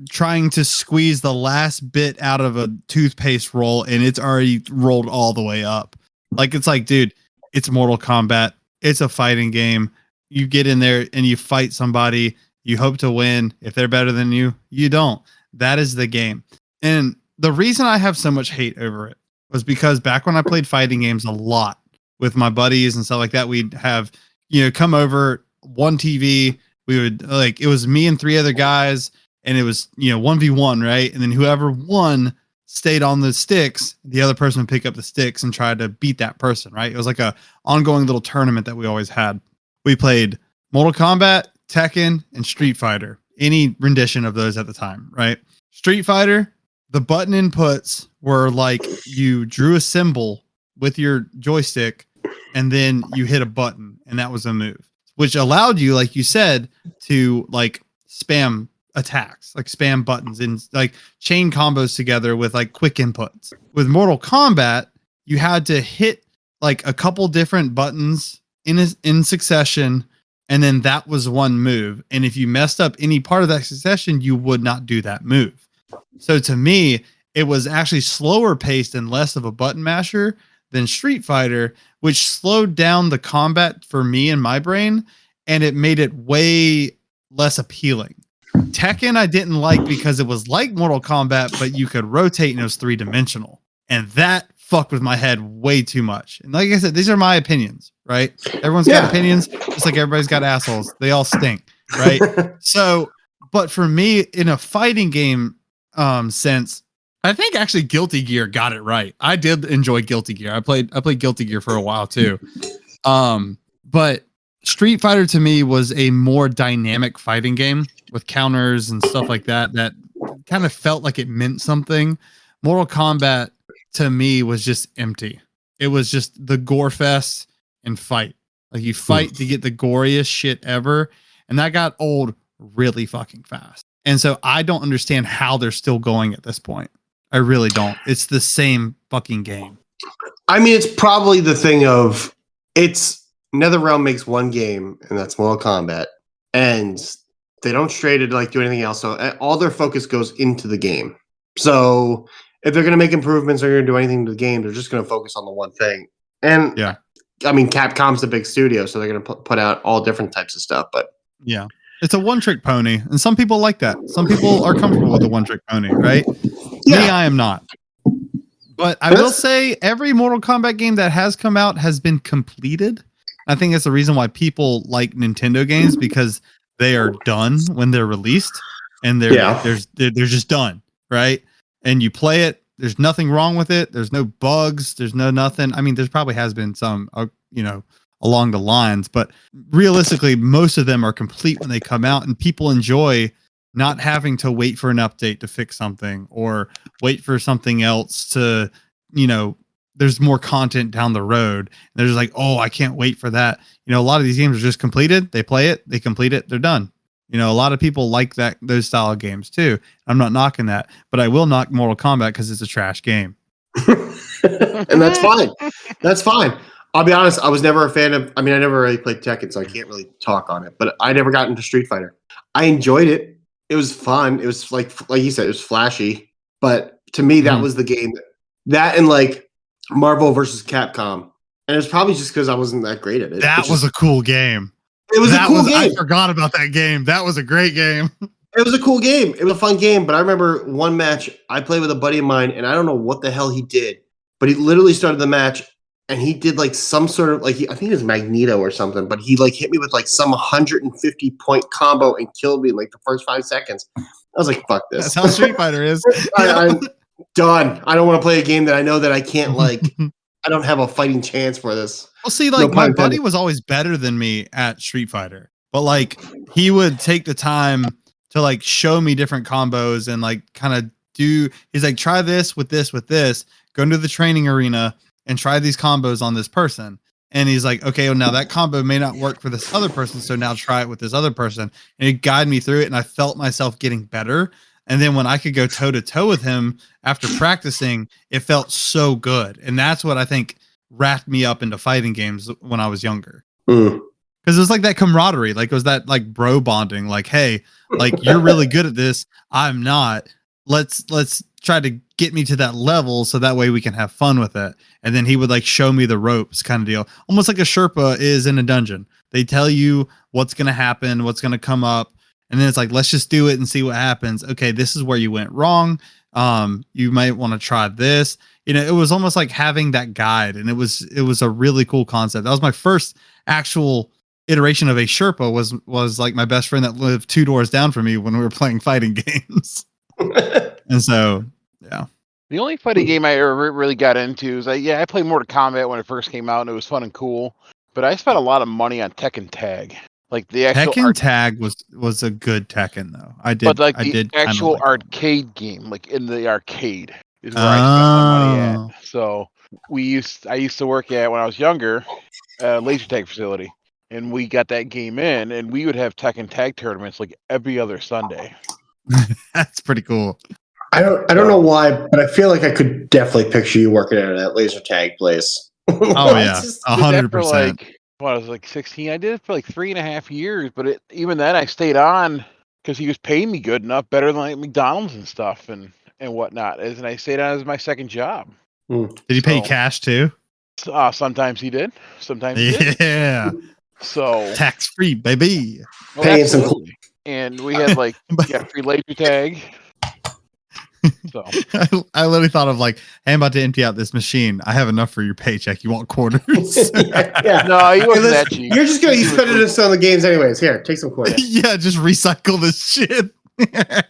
trying to squeeze the last bit out of a toothpaste roll, and it's already rolled all the way up. Like it's like, dude, it's Mortal Kombat. It's a fighting game. You get in there and you fight somebody. You hope to win. If they're better than you, you don't. That is the game. And the reason I have so much hate over it was because back when I played fighting games a lot with my buddies and stuff like that, we'd have, come over one TV. We would it was me and 3 other guys, and it was, 1v1, right? And then whoever won stayed on the sticks, the other person would pick up the sticks and try to beat that person, right? It was like a ongoing little tournament that we always had. We played Mortal Kombat, Tekken, and Street Fighter. Any rendition of those at the time, right? Street Fighter, the button inputs were like you drew a symbol with your joystick and then you hit a button, and that was a move, which allowed you, like you said, to like spam attacks, like spam buttons and like chain combos together with like quick inputs. With Mortal Kombat, you had to hit like a couple different buttons in succession, and then that was one move. And if you messed up any part of that succession, you would not do that move. So to me, it was actually slower paced and less of a button masher than Street Fighter, which slowed down the combat for me and my brain, and it made it way less appealing. Tekken I didn't like because it was like Mortal Kombat, but you could rotate and it was 3-dimensional. And that fucked with my head way too much. And like I said, these are my opinions, right? Everyone's got opinions, just like everybody's got assholes. They all stink, right? So, but for me, in a fighting game sense, I think actually Guilty Gear got it right. I did enjoy Guilty Gear. I played Guilty Gear for a while too. But Street Fighter to me was a more dynamic fighting game with counters and stuff like that kind of felt like it meant something. Mortal Kombat to me was just empty. It was just the gore fest and fight. Like you fight to get the goriest shit ever, and that got old really fucking fast. And so I don't understand how they're still going at this point. I really don't. It's the same fucking game. I mean, it's probably the thing of NetherRealm makes one game, and that's Mortal Kombat, and they don't stray to like do anything else. So all their focus goes into the game. So if they're going to make improvements or going to do anything to the game, they're just going to focus on the one thing. And yeah, I mean, Capcom's a big studio, so they're going to put out all different types of stuff. But yeah, it's a one-trick pony, and some people like that. Some people are comfortable with the one-trick pony, right? Yeah. Me, I am not. But I will say every Mortal Kombat game that has come out has been completed. I think that's the reason why people like Nintendo games, because they are done when they're released and they're just done, right? And you play it, there's nothing wrong with it. There's no bugs, there's no nothing. I mean, there's probably has been some, along the lines, but realistically, most of them are complete when they come out, and people enjoy not having to wait for an update to fix something or wait for something else to, there's more content down the road. They're just like, oh, I can't wait for that. A lot of these games are just completed. They play it, they complete it, they're done. A lot of people like those style of games too. I'm not knocking that, but I will knock Mortal Kombat because it's a trash game. And that's fine. That's fine. I'll be honest. I was never a fan of. I mean, I never really played Tekken, so I can't really talk on it. But I never got into Street Fighter. I enjoyed it. It was fun. It was like you said, it was flashy. But to me, that was the game. That and like Marvel versus Capcom. And it was probably just because I wasn't that great at it. That was a cool game. It was a cool game. I forgot about that game. That was a great game. It was a cool game. It was a fun game. But I remember one match I played with a buddy of mine, and I don't know what the hell he did, but he literally started the match. And he did like some sort of I think it was Magneto or something, but he like hit me with like some 150 point combo and killed me in like the first 5 seconds. I was like, fuck this. That's how Street Fighter is. I'm done. I don't want to play a game that I know that I can't I don't have a fighting chance for this. Well, see, like my buddy was always better than me at Street Fighter, but like he would take the time to like show me different combos and like kind of he's like, try this, go into the training arena and try these combos on this person. And he's like, okay, well, now that combo may not work for this other person, so now try it with this other person. And he guided me through it, and I felt myself getting better. And then when I could go toe to toe with him after practicing, it felt so good. And that's what I think wrapped me up into fighting games when I was younger. Because it was like that camaraderie, like it was that like bro bonding, like, hey, like you're really good at this, I'm not. Let's try to get me to that level so that way we can have fun with it. And then he would like show me the ropes kind of deal, almost like a Sherpa is in a dungeon. They tell you what's going to happen, what's going to come up. And then it's like, let's just do it and see what happens. Okay, this is where you went wrong. You might want to try this. It was almost like having that guide, and it was a really cool concept. That was my first actual iteration of a Sherpa was like my best friend that lived 2 doors down from me when we were playing fighting games. And so, yeah. The only fighting game I ever really got into is I played Mortal Kombat when it first came out, and it was fun and cool. But I spent a lot of money on Tekken Tag. Like the actual Tekken Tag was a good Tekken though. But like the actual arcade game, like in the arcade, is where I spent my money at. So I used to work at when I was younger, laser tag facility, and we got that game in, and we would have Tekken Tag tournaments like every other Sunday. That's pretty cool. I don't know why, but I feel like I could definitely picture you working at that laser tag place. Oh yeah, 100%. When I was like 16, I did it for like 3.5 years, but even then I stayed on because he was paying me good enough, better than like McDonald's and stuff and whatnot. And I stayed on as my second job. Did he pay you cash too? Sometimes he did. Sometimes he did. Yeah. So tax free, baby. Well, paying some. And we had like free laser tag. So I literally thought of like, hey, I'm about to empty out this machine. I have enough for your paycheck. You want quarters? Yeah. No, he wasn't that cheap. You're just gonna spend it in some of the games anyways. Here, take some quarters. Yeah, just recycle this shit.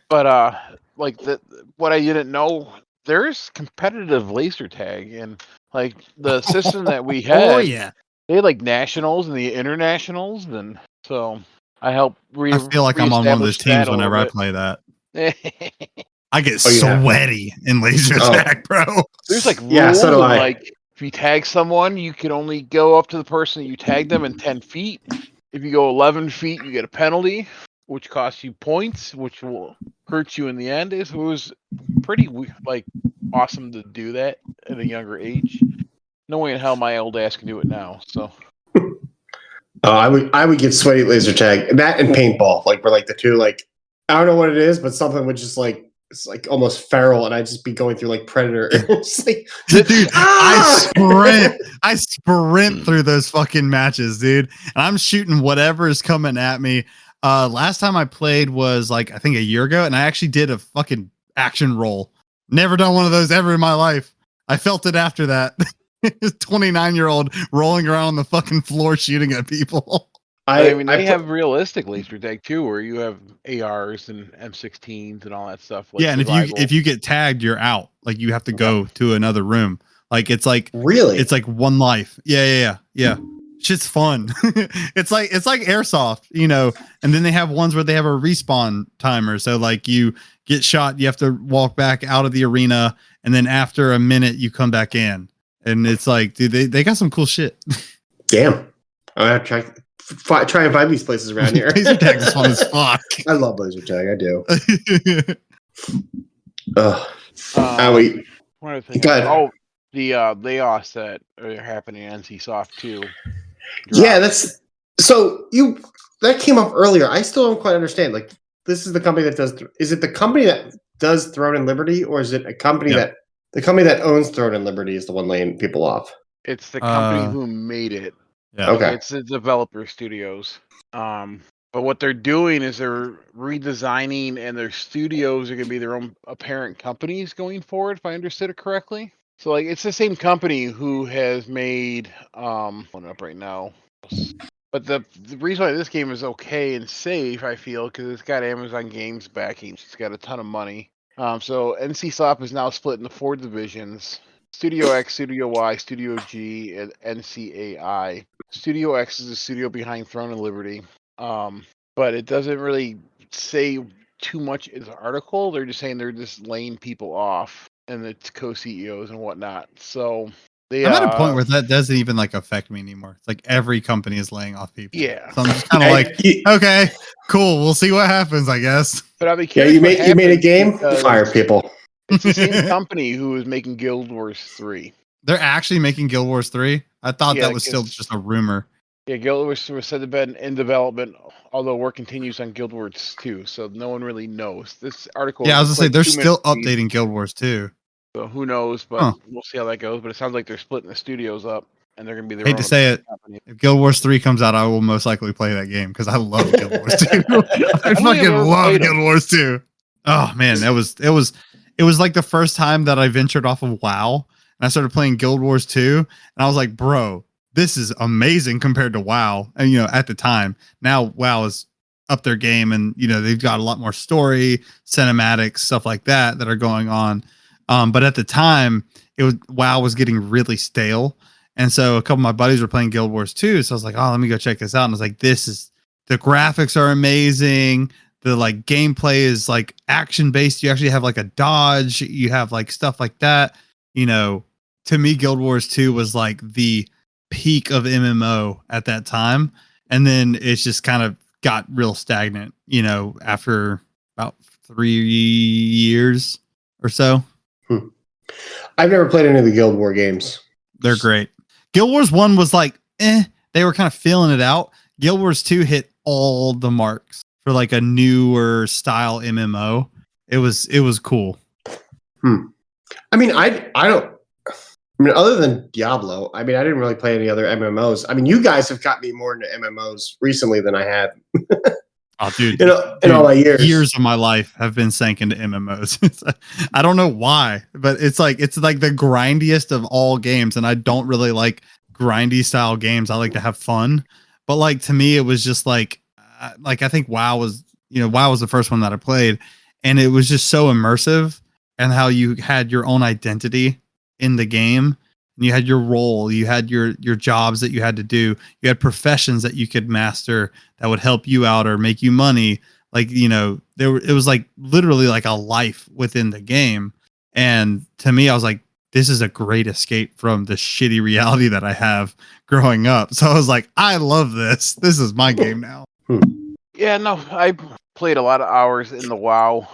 But like what I didn't know, there's competitive laser tag, and like the system that we had. Oh yeah. They had like nationals and the internationals, and so I help. I feel like I'm on one of those teams whenever I play that. I get sweaty in laser tag, bro. There's like rules. So do I. Like if you tag someone, you can only go up to the person that you tag them in 10 feet. If you go 11 feet, you get a penalty, which costs you points, which will hurt you in the end. It was pretty like awesome to do that at a younger age. No way in hell my old ass can do it now. So. I would get sweaty at laser tag. That and paintball, like were like the two. Like I don't know what it is, but something would just like. It's like almost feral, and I'd just be going through like Predator. Like, dude, I sprint through those fucking matches, dude. And I'm shooting whatever is coming at me. Last time I played was like I think a year ago, and I actually did a fucking action roll. Never done one of those ever in my life. I felt it after that. 29-year-old rolling around on the fucking floor shooting at people. I mean, they I have realistic laser tag too, where you have ARs and M16s and all that stuff. Like Yeah, and survival. if you get tagged, you're out. Like you have to go to another room. Like it's like really, it's like one life. Yeah. Shit's fun. it's like airsoft, you know. And then they have ones where they have a respawn timer. So like you get shot, you have to walk back out of the arena, and then after a minute you come back in. And it's like, dude, they got some cool shit. damn. I have to try and find these places around here. Laser tag is fun as fuck. I love laser tag. I do. One other thing. Go ahead. Oh, the layoffs that are happening in NCSoft too. Yeah, that came up earlier. I still don't quite understand. Like, this is the company that does. Is it the company that does Throne and Liberty, or is it a company that the company that owns Throne and Liberty is the one laying people off? It's the company who made it. Yeah. Okay. It's the developer studios. But what they're doing is they're redesigning, and their studios are going to be their own apparent companies going forward, if I understood it correctly. So, like, it's the same company who has made, pulling it up right now. But the reason why this game is okay and safe, I feel, because it's got Amazon Games backing. It's got a ton of money. So NCSoft is now split into 4 divisions: Studio X, Studio Y, Studio G, and NCAI. Studio X is the studio behind Throne and Liberty. But it doesn't really say too much in the article. They're just saying they're just laying people off, and it's co-CEOs and whatnot. So they I'm at a point where that doesn't even like affect me anymore. It's like every company is laying off people. Yeah. So I'm just kind of like, okay, cool. We'll see what happens, I guess. But I'll be Yeah, curious. you made a game, fire people. It's the same company who is making Guild Wars 3. They're actually making Guild Wars 3. I thought Yeah, that was still just a rumor. Yeah, Guild Wars was said to have been in development, although work continues on Guild Wars 2, so no one really knows. This article. Yeah, I was gonna say like they're 2 still minutes deep, updating Guild Wars 2. so who knows? But we'll see how that goes. But it sounds like they're splitting the studios up, and they're going to be their Hate own to say it, company. if Guild Wars 3 comes out, I will most likely play that game because I love Guild Wars 2. I fucking love Guild Wars 2. Oh man, it was like the first time that I ventured off of WoW, and I started playing Guild Wars 2, and I was like, bro, this is amazing compared to WoW. And at the time, now WoW is up their game, and they've got a lot more story, cinematics, stuff like that are going on. But at the time, WoW was getting really stale, and so a couple of my buddies were playing Guild Wars 2. So I was like, oh, let me go check this out. And I was like, the graphics are amazing. The like gameplay is like action based. You actually have like a dodge. You have like stuff like that. To me, Guild Wars 2 was like the peak of MMO at that time. And then it's just kind of got real stagnant, after about 3 years or so. I've never played any of the Guild War games. They're great. Guild Wars 1 was like, they were kind of feeling it out. Guild Wars 2 hit all the marks for like a newer style MMO. It was cool. I mean, other than Diablo, I didn't really play any other MMOs. I mean, you guys have got me more into MMOs recently than I had. Oh, dude, in all my years of my life have been sank into MMOs. I don't know why, but it's like the grindiest of all games, and I don't really like grindy style games. I like to have fun, but like to me, it was just like I think WoW was the first one that I played, and it was just so immersive, and how you had your own identity in the game. And you had your role, you had your jobs that you had to do, you had professions that you could master that would help you out or make you money. Like, it was like literally like a life within the game. And to me, I was like, this is a great escape from the shitty reality that I have growing up. So I was like, I love this. This is my game now. Yeah, no, I played a lot of hours in the WoW.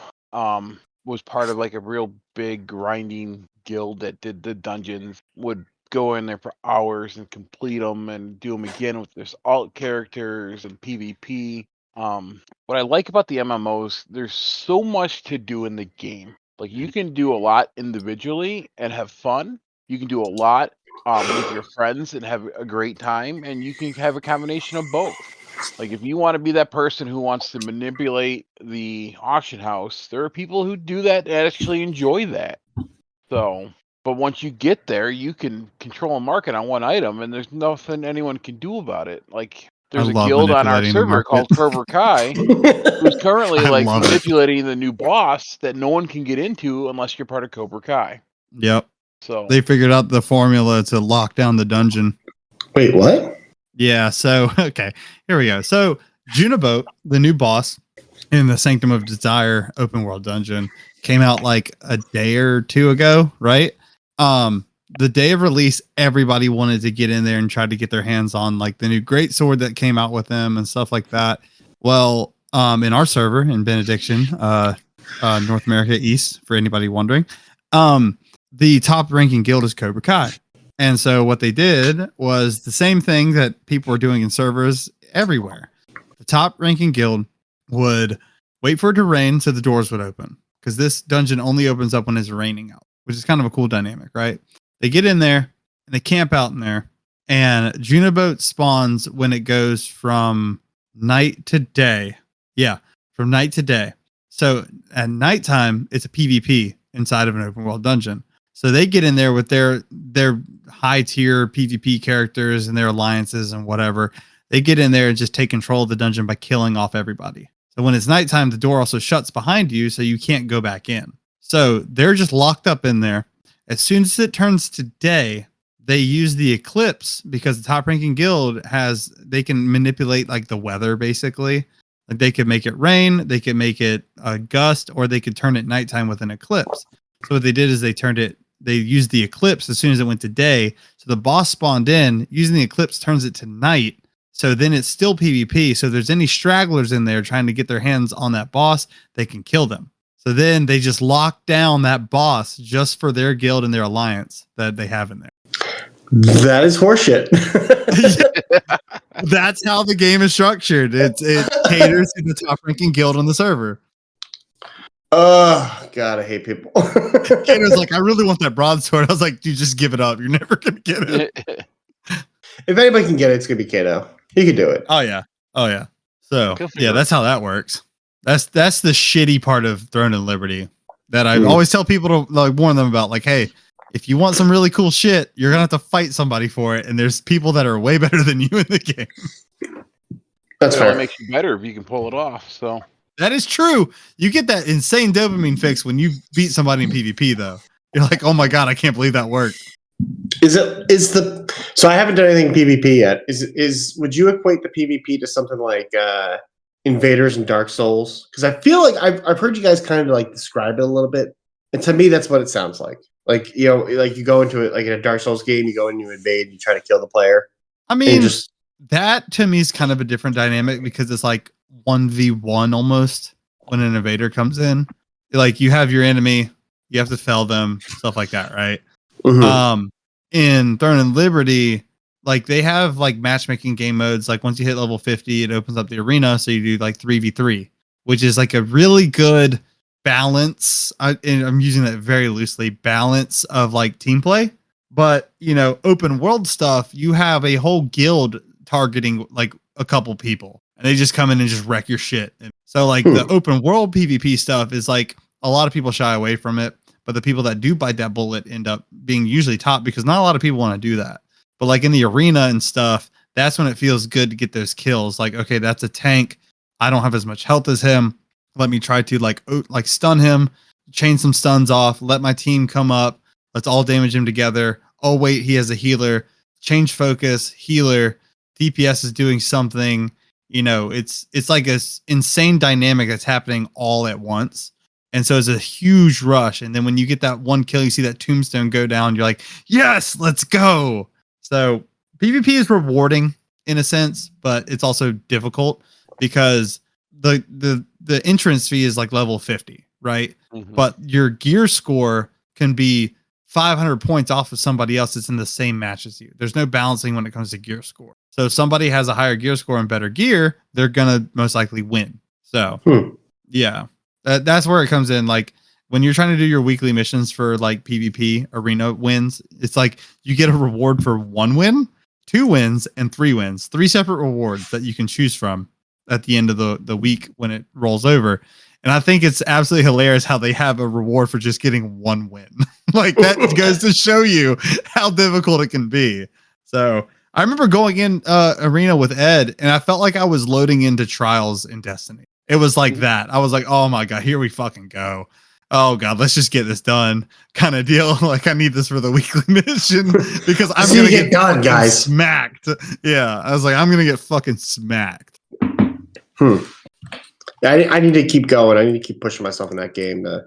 Was part of like a real big grinding guild that did the dungeons, would go in there for hours and complete them and do them again with this alt characters and PvP. What I like about the MMOs, there's so much to do in the game. Like, you can do a lot individually and have fun. You can do a lot with your friends and have a great time, and you can have a combination of both. Like, if you want to be that person who wants to manipulate the auction house, there are people who do that and actually enjoy that. So But once you get there, you can control a market on one item, and there's nothing anyone can do about it. Like there's a love guild on our manipulating the server called market. Cobra Kai, who's currently I like love it. manipulating the new boss that no one can get into unless you're part of Cobra Kai. Yep. So They figured out the formula to lock down the dungeon. Wait, what? Yeah, so okay, here we go. So Junabote, the new boss in the Sanctum of Desire open world dungeon, came out like a day or two ago, right? The day of release, everybody wanted to get in there and try to get their hands on like the new greatsword that came out with them and stuff like that. Well, in our server in Benediction, North America East, for anybody wondering, the top ranking guild is Cobra Kai. And so what they did was the same thing that people were doing in servers everywhere. The top ranking guild would wait for it to rain so the doors would open, because this dungeon only opens up when it's raining out, which is kind of a cool dynamic, right? They get in there and they camp out in there, and Junabote spawns when it goes from night to day. Yeah, from night to day. So at nighttime, it's a PvP inside of an open world dungeon. So they get in there with their high tier PvP characters and their alliances and whatever. They get in there and just take control of the dungeon by killing off everybody. So when it's nighttime, the door also shuts behind you, so you can't go back in. So they're just locked up in there. As soon as it turns to day, they use the eclipse, because the top ranking guild they can manipulate like the weather basically. Like they could make it rain, they could make it a gust, or they could turn it nighttime with an eclipse. So what they did is they used the eclipse as soon as it went to day. So the boss spawned in, using the eclipse turns it to night. So then it's still PvP. So if there's any stragglers in there trying to get their hands on that boss, they can kill them. So then they just lock down that boss just for their guild and their alliance that they have in there. That is horseshit. That's how the game is structured. It caters to the top ranking guild on the server. Oh, God, I hate people. Kato's like, I really want that broadsword. I was like, dude, just give it up. You're never going to get it. If anybody can get it, it's going to be Kato. He can do it. Oh, yeah. Oh, yeah. So, Good for yeah, you. that's how that works. That's the shitty part of Throne and Liberty that I always tell people to like warn them about. Like, hey, if you want some really cool shit, you're going to have to fight somebody for it. And there's people that are way better than you in the game. That's It fair. only makes you better if you can pull it off. So That is true. You get that insane dopamine fix when you beat somebody in PvP, though. You're like, oh my God, I can't believe that worked. So I haven't done anything PvP yet. Would you equate the PvP to something like Invaders and Dark Souls? Because I feel like I've heard you guys kind of like describe it a little bit, and to me that's what it sounds like. Like, you know, like you go into it like in a Dark Souls game, you go and you invade, you try to kill the player. I mean, that to me is kind of a different dynamic, because it's like 1v1 almost when an invader comes in. Like, you have your enemy, you have to fell them, stuff like that, right? Mhm. In Throne and Liberty, like they have like matchmaking game modes. Like once you hit level 50, it opens up the arena, so you do like 3v3, which is like a really good balance. And I'm using that very loosely, balance of like team play. But you know, open world stuff, you have a whole guild targeting like a couple people, and they just come in and just wreck your shit. And so like the open world PvP stuff is like a lot of people shy away from it, but the people that do bite that bullet end up being usually top, because not a lot of people want to do that. But like in the arena and stuff, that's when it feels good to get those kills. Like, okay, that's a tank. I don't have as much health as him. Let me try to like stun him, chain some stuns off, let my team come up. Let's all damage him together. Oh, wait, he has a healer. Change focus, healer. DPS is doing something. You know, it's like a insane dynamic that's happening all at once. And so it's a huge rush. And then when you get that one kill, you see that tombstone go down. You're like, yes, let's go. So PvP is rewarding in a sense, but it's also difficult because the entrance fee is like level 50, right? Mhm. But your gear score can be 500 points off of somebody else that's in the same match as you. There's no balancing when it comes to gear score. So if somebody has a higher gear score and better gear, they're going to most likely win. So yeah, that's where it comes in. Like when you're trying to do your weekly missions for like PvP arena wins, it's like you get a reward for 1 win, 2 wins, and 3 wins, 3 separate rewards that you can choose from at the end of the week when it rolls over. And I think it's absolutely hilarious how they have a reward for just getting 1 win. Like that goes to show you how difficult it can be. So I remember going in arena with Ed, and I felt like I was loading into Trials in Destiny. It was like that. I was like, oh my god, here we fucking go. Oh god, let's just get this done, kind of deal. Like I need this for the weekly mission because I'm gonna get done, guys. smacked. Yeah, I was like, I'm gonna get fucking smacked. I need to keep going. I need to keep pushing myself in that game. The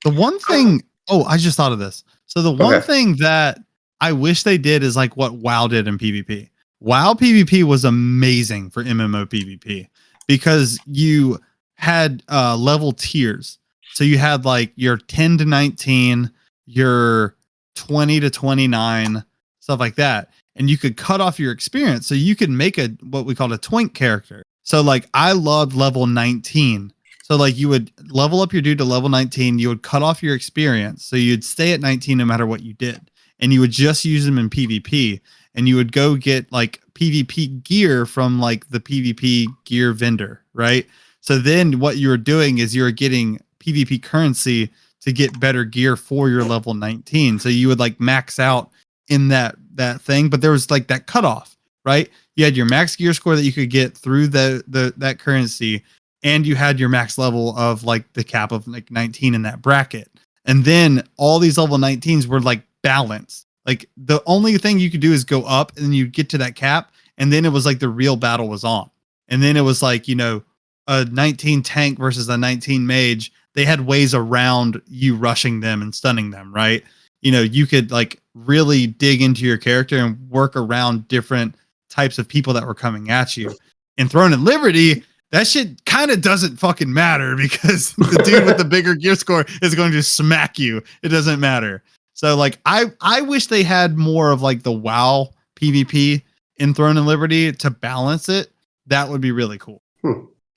one thing, I just thought of this. So the one thing that I wish they did is like what WoW did in PvP. WoW PvP was amazing for MMO PvP because you had level tiers. So you had like your 10 to 19, your 20 to 29, stuff like that. And you could cut off your experience. So you could make what we call a twink character. So like I loved level 19. So like you would level up your dude to level 19. You would cut off your experience. So you'd stay at 19 no matter what you did. And you would just use them in PvP, and you would go get like PvP gear from like the PvP gear vendor, right? So then what you were doing is you were getting PvP currency to get better gear for your level 19. So you would like max out in that thing, but there was like that cutoff, right? You had your max gear score that you could get through that currency, and you had your max level of like the cap of like 19 in that bracket. And then all these level 19s were like balanced. Like the only thing you could do is go up, and then you get to that cap, and then it was like the real battle was on. And then it was like, you know, a 19 tank versus a 19 mage. They had ways around you rushing them and stunning them, right? You know, you could like really dig into your character and work around different types of people that were coming at you. In Throne and Liberty, that shit kind of doesn't fucking matter because the dude with the bigger gear score is going to smack you. It doesn't matter. So like I wish they had more of like the WoW PvP in Throne and Liberty to balance it. That would be really cool.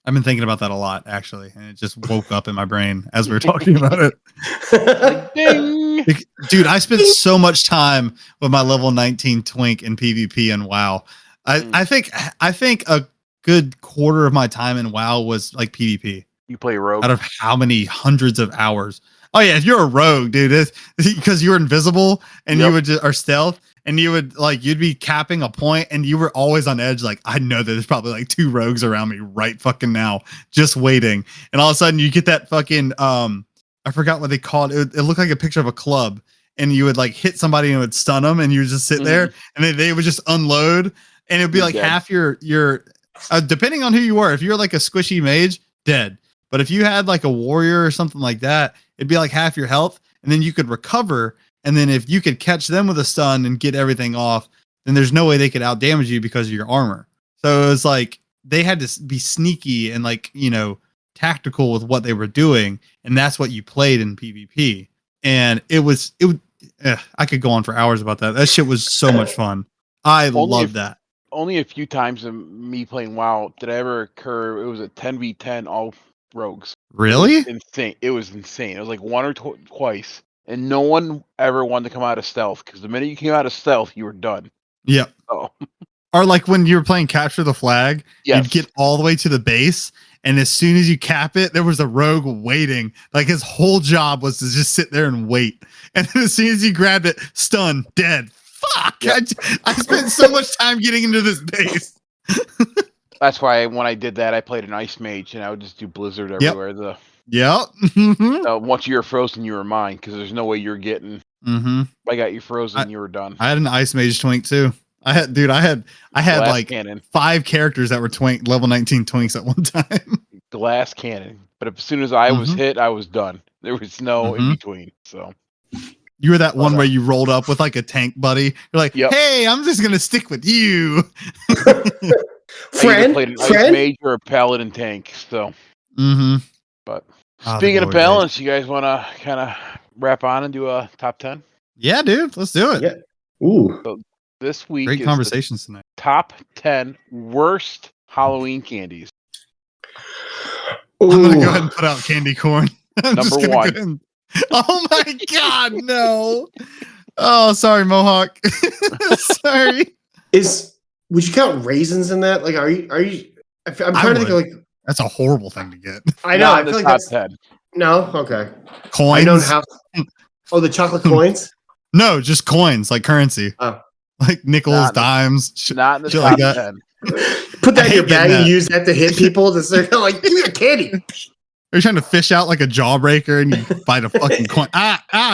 I've been thinking about that a lot actually, and it just woke up in my brain as we were talking about it. Ding! Dude, I spent so much time with my level 19 twink in PvP and WoW. I think a good quarter of my time in WoW was like PvP. You play rogue Out of how many hundreds of hours? Oh yeah, if you're a rogue, dude, it's because you're invisible and you would or stealth, and you would like you'd be capping a point, and you were always on edge. Like I know that there's probably like 2 rogues around me right fucking now, just waiting. And all of a sudden you get that fucking I forgot what they called it. It looked like a picture of a club, and you would like hit somebody and it would stun them, and you would just sit there, and then they would just unload, and it'd be like half your depending on who you were. If you're like a squishy mage, dead. But if you had like a warrior or something like that, it'd be like half your health, and then you could recover. And then if you could catch them with a stun and get everything off, then there's no way they could out damage you because of your armor. So it was like they had to be sneaky and like, you know, tactical with what they were doing. And that's what you played in PvP. And I could go on for hours about that. That shit was so much fun. I love that. Only a few times in me playing WoW did I ever occur. It was a 10v10 all rogues. Really? Insane. It was insane. It was like one or twice. And no one ever wanted to come out of stealth, because the minute you came out of stealth, you were done. Yep. Oh. Or like when you were playing Capture the Flag, yes. You'd get all the way to the base, and as soon as you cap it, there was a rogue waiting. Like his whole job was to just sit there and wait. And then as soon as you grabbed it, stun, dead. Fuck! Yep. I spent so much time getting into this base. That's why when I did that, I played an Ice Mage, and I would just do Blizzard everywhere. Once you were frozen, you were mine, because there's no way you're getting. I got you frozen, you were done. I had an Ice Mage twink too. I had Glass like cannon. 5 characters that were level 19 twinks at one time. Glass cannon, but as soon as I was hit, I was done. There was no in between. So you were that one where you rolled up with like a tank buddy. You're like, hey, I'm just gonna stick with you. Friend, played an Ice Mage or a Paladin tank. So, but speaking of balance, you guys want to kind of wrap on and do a top 10? Yeah, dude, let's do it. Yeah. Ooh. So this week, great conversations tonight. Top 10 worst Halloween candies. Ooh. I'm gonna go ahead and put out candy corn. Number 1. Oh my god, no! Oh, sorry, Mohawk. Sorry. Would you count raisins in that? Like, are you? I'm trying to think of like. That's a horrible thing to get. I know. I feel like top that's 10. No. Okay. Coins. I don't have. Oh, the chocolate coins. No, just coins, like currency. Oh. Like nickels, Not in the- dimes, Not in the shit top like that. 10. Put that I in your hate getting bag that. and use that to hit people. To say, like, give me a candy. Are you trying to fish out like a jawbreaker and you bite a fucking coin?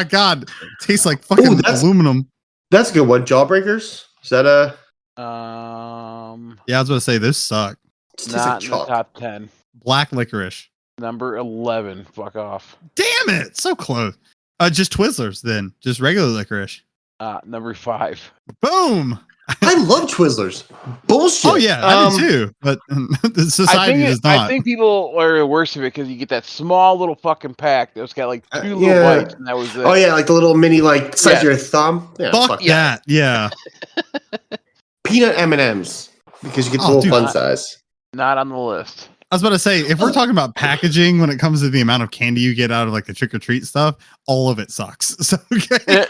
God. Tastes like fucking Ooh, that's- aluminum. That's a good one. Jawbreakers. Is that a Yeah, I was going to say, this suck. tastes Not like in the chalk? top 10. Black licorice. Number 11. Fuck off. Damn it. So close. Just Twizzlers then. Just regular licorice. Number 5. Boom. I love Twizzlers. Bullshit. Oh, yeah. I do too. But the society does not. I think people are worse of it because you get that small little fucking pack that's got like 2 little yeah. bites, and that was it. Oh yeah, like the little mini, like size Yeah. of your thumb. Yeah, Fuck that. Yeah. Peanut M&Ms because you get the Oh, little dude. fun size. Not on the list. I was about to say, if we're talking about packaging when it comes to the amount of candy you get out of like the trick or treat stuff, all of it sucks. So, okay.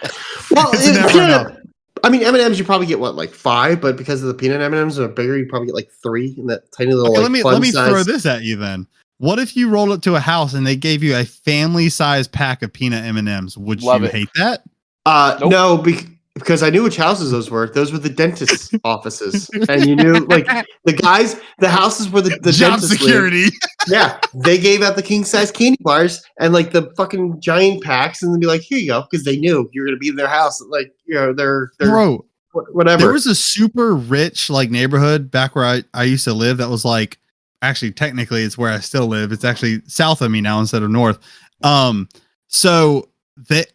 Well, It's never enough. I mean, M&Ms you probably get what, like 5, but because of the peanut M&Ms are bigger, you probably get like 3 in that tiny little. Okay, like, let fun me size. throw this at you then. What if you rolled up to a house and they gave you a family-sized pack of peanut M&Ms? Would Love you it. hate that? Nope. No, because I knew which houses those were. Those were the dentist's offices, and you knew like the houses where the Job dentists lived. security. Yeah, they gave out the king size candy bars and like the fucking giant packs, and they'd be like, "Here you go," because they knew you were gonna be in their house. Like, you know, they're Bro, whatever. there was a super rich like neighborhood back where I used to live that was like, actually technically it's where I still live. It's actually south of me now instead of north. So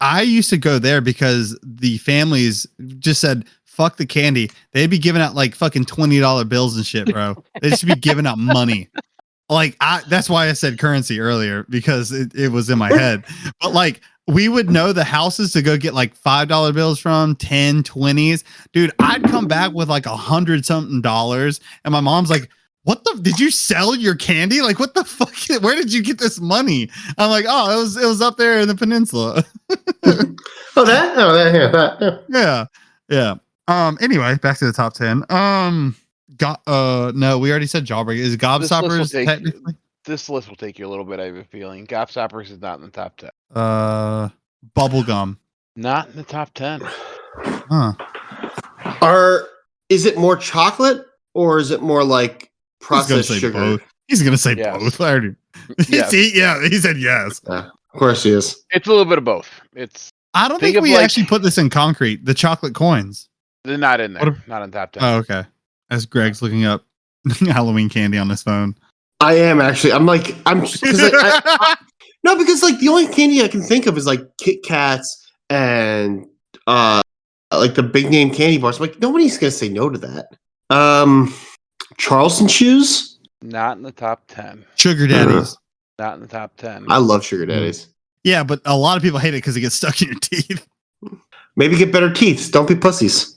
I used to go there because the families just said, fuck the candy. They'd be giving out like fucking $20 bills and shit, bro. They should be giving out money. Like that's why I said currency earlier, because it was in my head. But like we would know the houses to go get like $5 bills from, 10, 20s. Dude, I'd come back with like $100 something, and my mom's like, what did you sell your candy? Like, what the fuck? Where did you get this money? I'm like, oh, it was up there in the peninsula. Yeah. Anyway, back to the top 10. No, we already said Jawbreaker. Is Gobstoppers technically? This list will take you a little bit, I have a feeling. Gobstoppers is not in the top 10. Bubblegum. Not in the top 10. Huh. Is it more chocolate or is it more like processed sugar? Both. He's gonna say Yes. both. I already. Yes. He said yes. Of course he is. It's a little bit of both. I don't Think think of, we like- actually put this in concrete. The chocolate coins. They're not in there. What Not in top 10. Oh, okay. As Greg's looking up Halloween candy on his phone. I am actually. I'm because no, because like the only candy I can think of is like Kit Kats and like the big name candy bars. I'm like, nobody's gonna say no to that. Charleston shoes. Not in the top 10. Sugar daddies. Not in the top 10. I love sugar daddies. Yeah, but a lot of people hate it because it gets stuck in your teeth. Maybe get better teeth. Don't be pussies.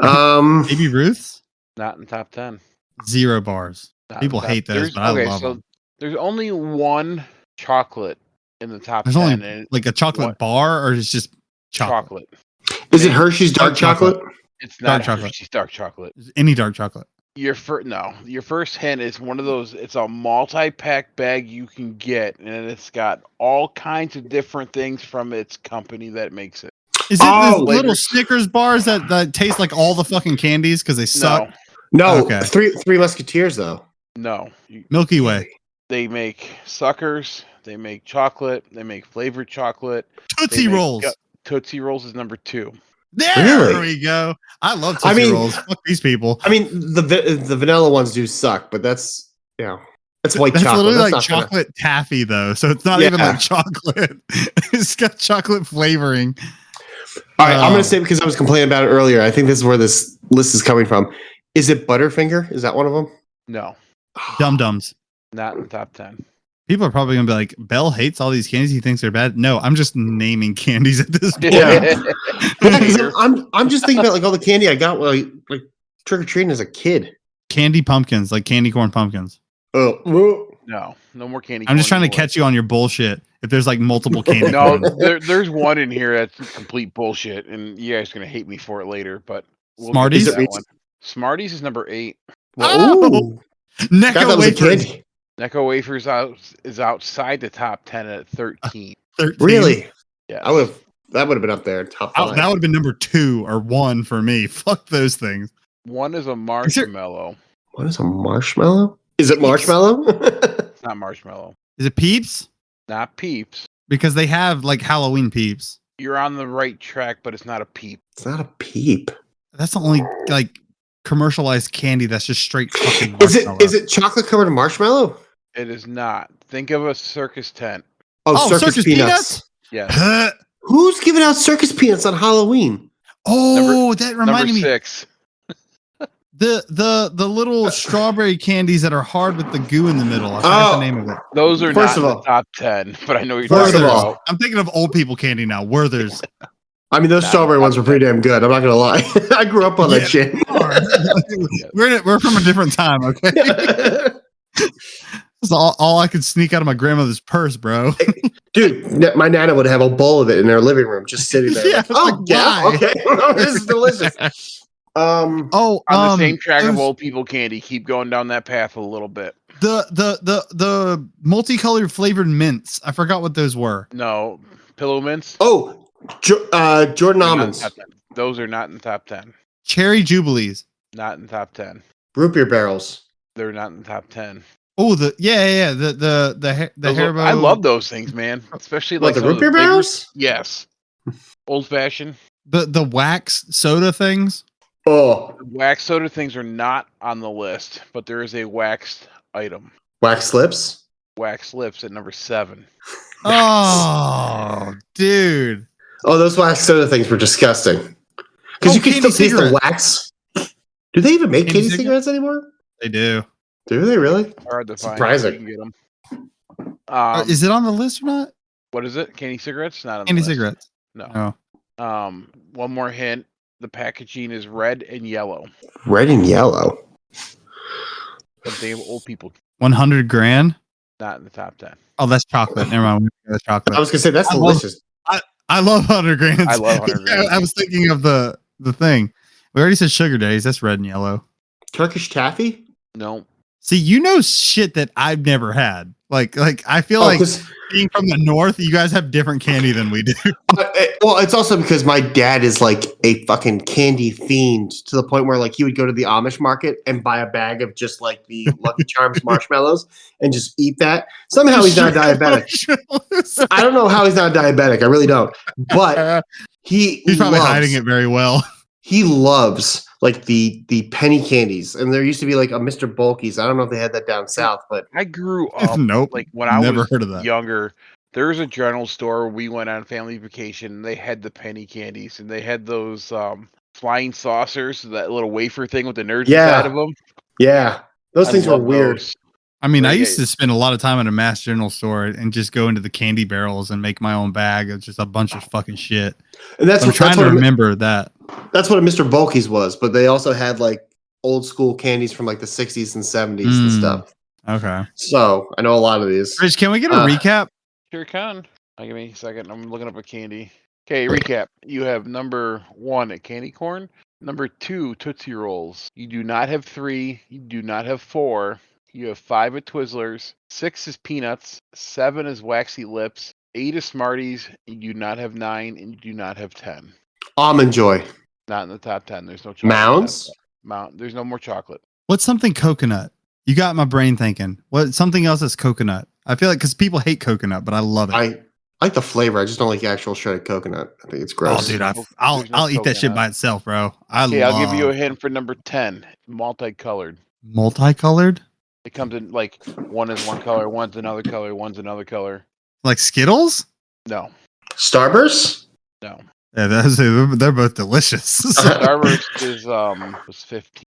Baby Ruth's? Not in the top 10. 0 bars. Not in People the top- hate those, there's- but I okay, love so them. there's only one chocolate in the top There's 10. only and like a chocolate What? bar, or it's just chocolate. chocolate. Is it Hershey's dark chocolate? It's Dark not chocolate. Hershey's dark chocolate. Any dark chocolate. Your first hint is one of those. It's a multi-pack bag you can get, and it's got all kinds of different things from its company that makes it. Is it Oh, the little flavors. Snickers bars that taste like all the fucking candies because they suck? No, Okay. Three Musketeers though. No. Milky Way. They make suckers. They make chocolate. They make flavored chocolate. they Tootsie make Rolls. Tootsie Rolls is number 2. There Really? we go. I love Tootsie I mean- Rolls. Fuck these people. I mean, the vanilla ones do suck, but that's that's white That's chocolate. literally That's like not gonna- chocolate taffy though, so it's not even Yeah. like chocolate. It's got chocolate flavoring. All right, I'm Oh. gonna say because I was complaining about it earlier. I think this is where this list is coming from. Is it Butterfinger? Is that one of them? No, Dum Dums. not in the top 10. People are probably gonna be like, Bell hates all these candies. He thinks they're bad. No, I'm just naming candies at this point. Yeah. Yeah, 'cause I'm just thinking about like all the candy I got like trick or treating as a kid. Candy pumpkins, like candy corn pumpkins. Oh, No more candy. I'm just corn trying to anymore. catch you on your bullshit. If there's like multiple candy No, corns. there's one in here that's complete bullshit, and you guys are gonna hate me for it later. But we'll get to Smarties? that Is it one. Smarties is number 8. Oh! God, Necco that was a wafers. candy. Necco Wafers is outside the top 10 at 13. 13. Really? Yeah, I would have That would have been up there, top five. That would have been number 2 or 1 for me. Fuck those things. One is a marshmallow. What is a marshmallow? Is it marshmallow? It's not marshmallow. Is it Peeps? Not Peeps. Because they have like Halloween Peeps. You're on the right track, but it's not a peep. It's not a peep. That's the only like commercialized candy that's just straight fucking Is marshmallow. it chocolate covered marshmallow? It is not. Think of a circus tent. Oh, circus peanuts. Yes. Huh? Who's giving out circus peanuts on Halloween? Oh, that reminded Number me. 6. The little strawberry candies that are hard with the goo in the middle. I forgot the name of it. Those are First not of in all- the top 10, but I know what you're First talking of about. all- I'm thinking of old people candy now. Werther's. I mean, those strawberry ones were pretty damn good. I'm not gonna lie. I grew up on that shit. we're from a different time, okay? That's all I could sneak out of my grandmother's purse, bro. Dude, my nana would have a bowl of it in her living room, just sitting there. Yeah, like, oh, like, yeah, why? okay, this is delicious. On the same track of there's old people candy. Keep going down that path a little bit. the multicolored flavored mints. I forgot what those were. No, pillow mints. Oh, Jordan They're not in almonds, top 10. Those are not in the top 10. Cherry Jubilees. Not in the top 10. root beer barrels. They're not in the top 10. Oh, the Haribo. I love those things, man. Especially What, like the some root of beer flavors. barrels? Yes. Old fashioned. the wax soda things. Oh, Wax soda things are not on the list, but there is a waxed item. wax lips. Wax lips at number 7. Oh, dude. Oh, those wax soda things were disgusting. Because Oh, you can candy still taste the cigarette. wax. Do they even make Candy candy cigarette? cigarettes anymore? They do. Do they really? Hard to find. Surprising. You can get them. Is it on the list or not? What is it? Candy cigarettes? Not on Candy the list. cigarettes. No. No. One more hint. The packaging is red and yellow. Red and yellow. But they have old people 100 grand. not in the top 10. Oh, that's chocolate. Never mind. That's chocolate. I was gonna say that's I love- delicious. I love 100 grand. I love 100 grand. I was thinking of the thing. We already said sugar days. That's red and yellow. Turkish taffy. No. See, you know shit that I've never had. Like I feel Oh, like 'cause- being from the north, you guys have different candy than we do. well, it's also because my dad is like a fucking candy fiend to the point where like he would go to the Amish market and buy a bag of just like the Lucky Charms marshmallows and just eat that. Somehow he's not diabetic. I don't know how he's not diabetic. I really don't. But He's probably loves- hiding it very well. He loves like the penny candies, and there used to be like a Mr. Bulky's. I don't know if they had that down south, but I grew up Nope. like when I Never was heard of that. younger. There was a general store where we went on family vacation. And they had the penny candies, and they had those flying saucers, that little wafer thing with the nerds Yeah. inside of them. yeah, those things were love weird. those. I mean, I Very used good. to spend a lot of time at a Mass General store and just go into the candy barrels and make my own bag of just a bunch of fucking shit. And that's I'm what, trying that's to what a- remember that. that's what a Mr. Bulky's was, but they also had like old school candies from like the 60s and 70s and Mm. stuff. Okay. So I know a lot of these. Rich, can we get a Uh, recap? Sure can. Give me a second. I'm looking up a candy. Okay, recap. You have number 1 at candy corn. Number 2, Tootsie Rolls. You do not have 3. You do not have 4. You have 5 at Twizzlers. 6 is Peanuts. 7 is Waxy Lips. 8 is Smarties. You do not have 9, and you do not have 10. Almond Joy. Not in the top 10. There's no chocolate. Mounds? There's no more chocolate. What's something coconut? You got my brain thinking. What something else is coconut? I feel like because people hate coconut, but I love it. I like the flavor. I just don't like the actual shredded coconut. I think it's Oh, gross. dude, There's I'll no eat that shit coconut. by itself, bro. Okay, I'll give you a hint for number 10. Multicolored. Multicolored, It comes in like one is one color, one's another color, one's another color. like Skittles. No, Starburst? no. Yeah, they're both delicious. Starburst is was 15.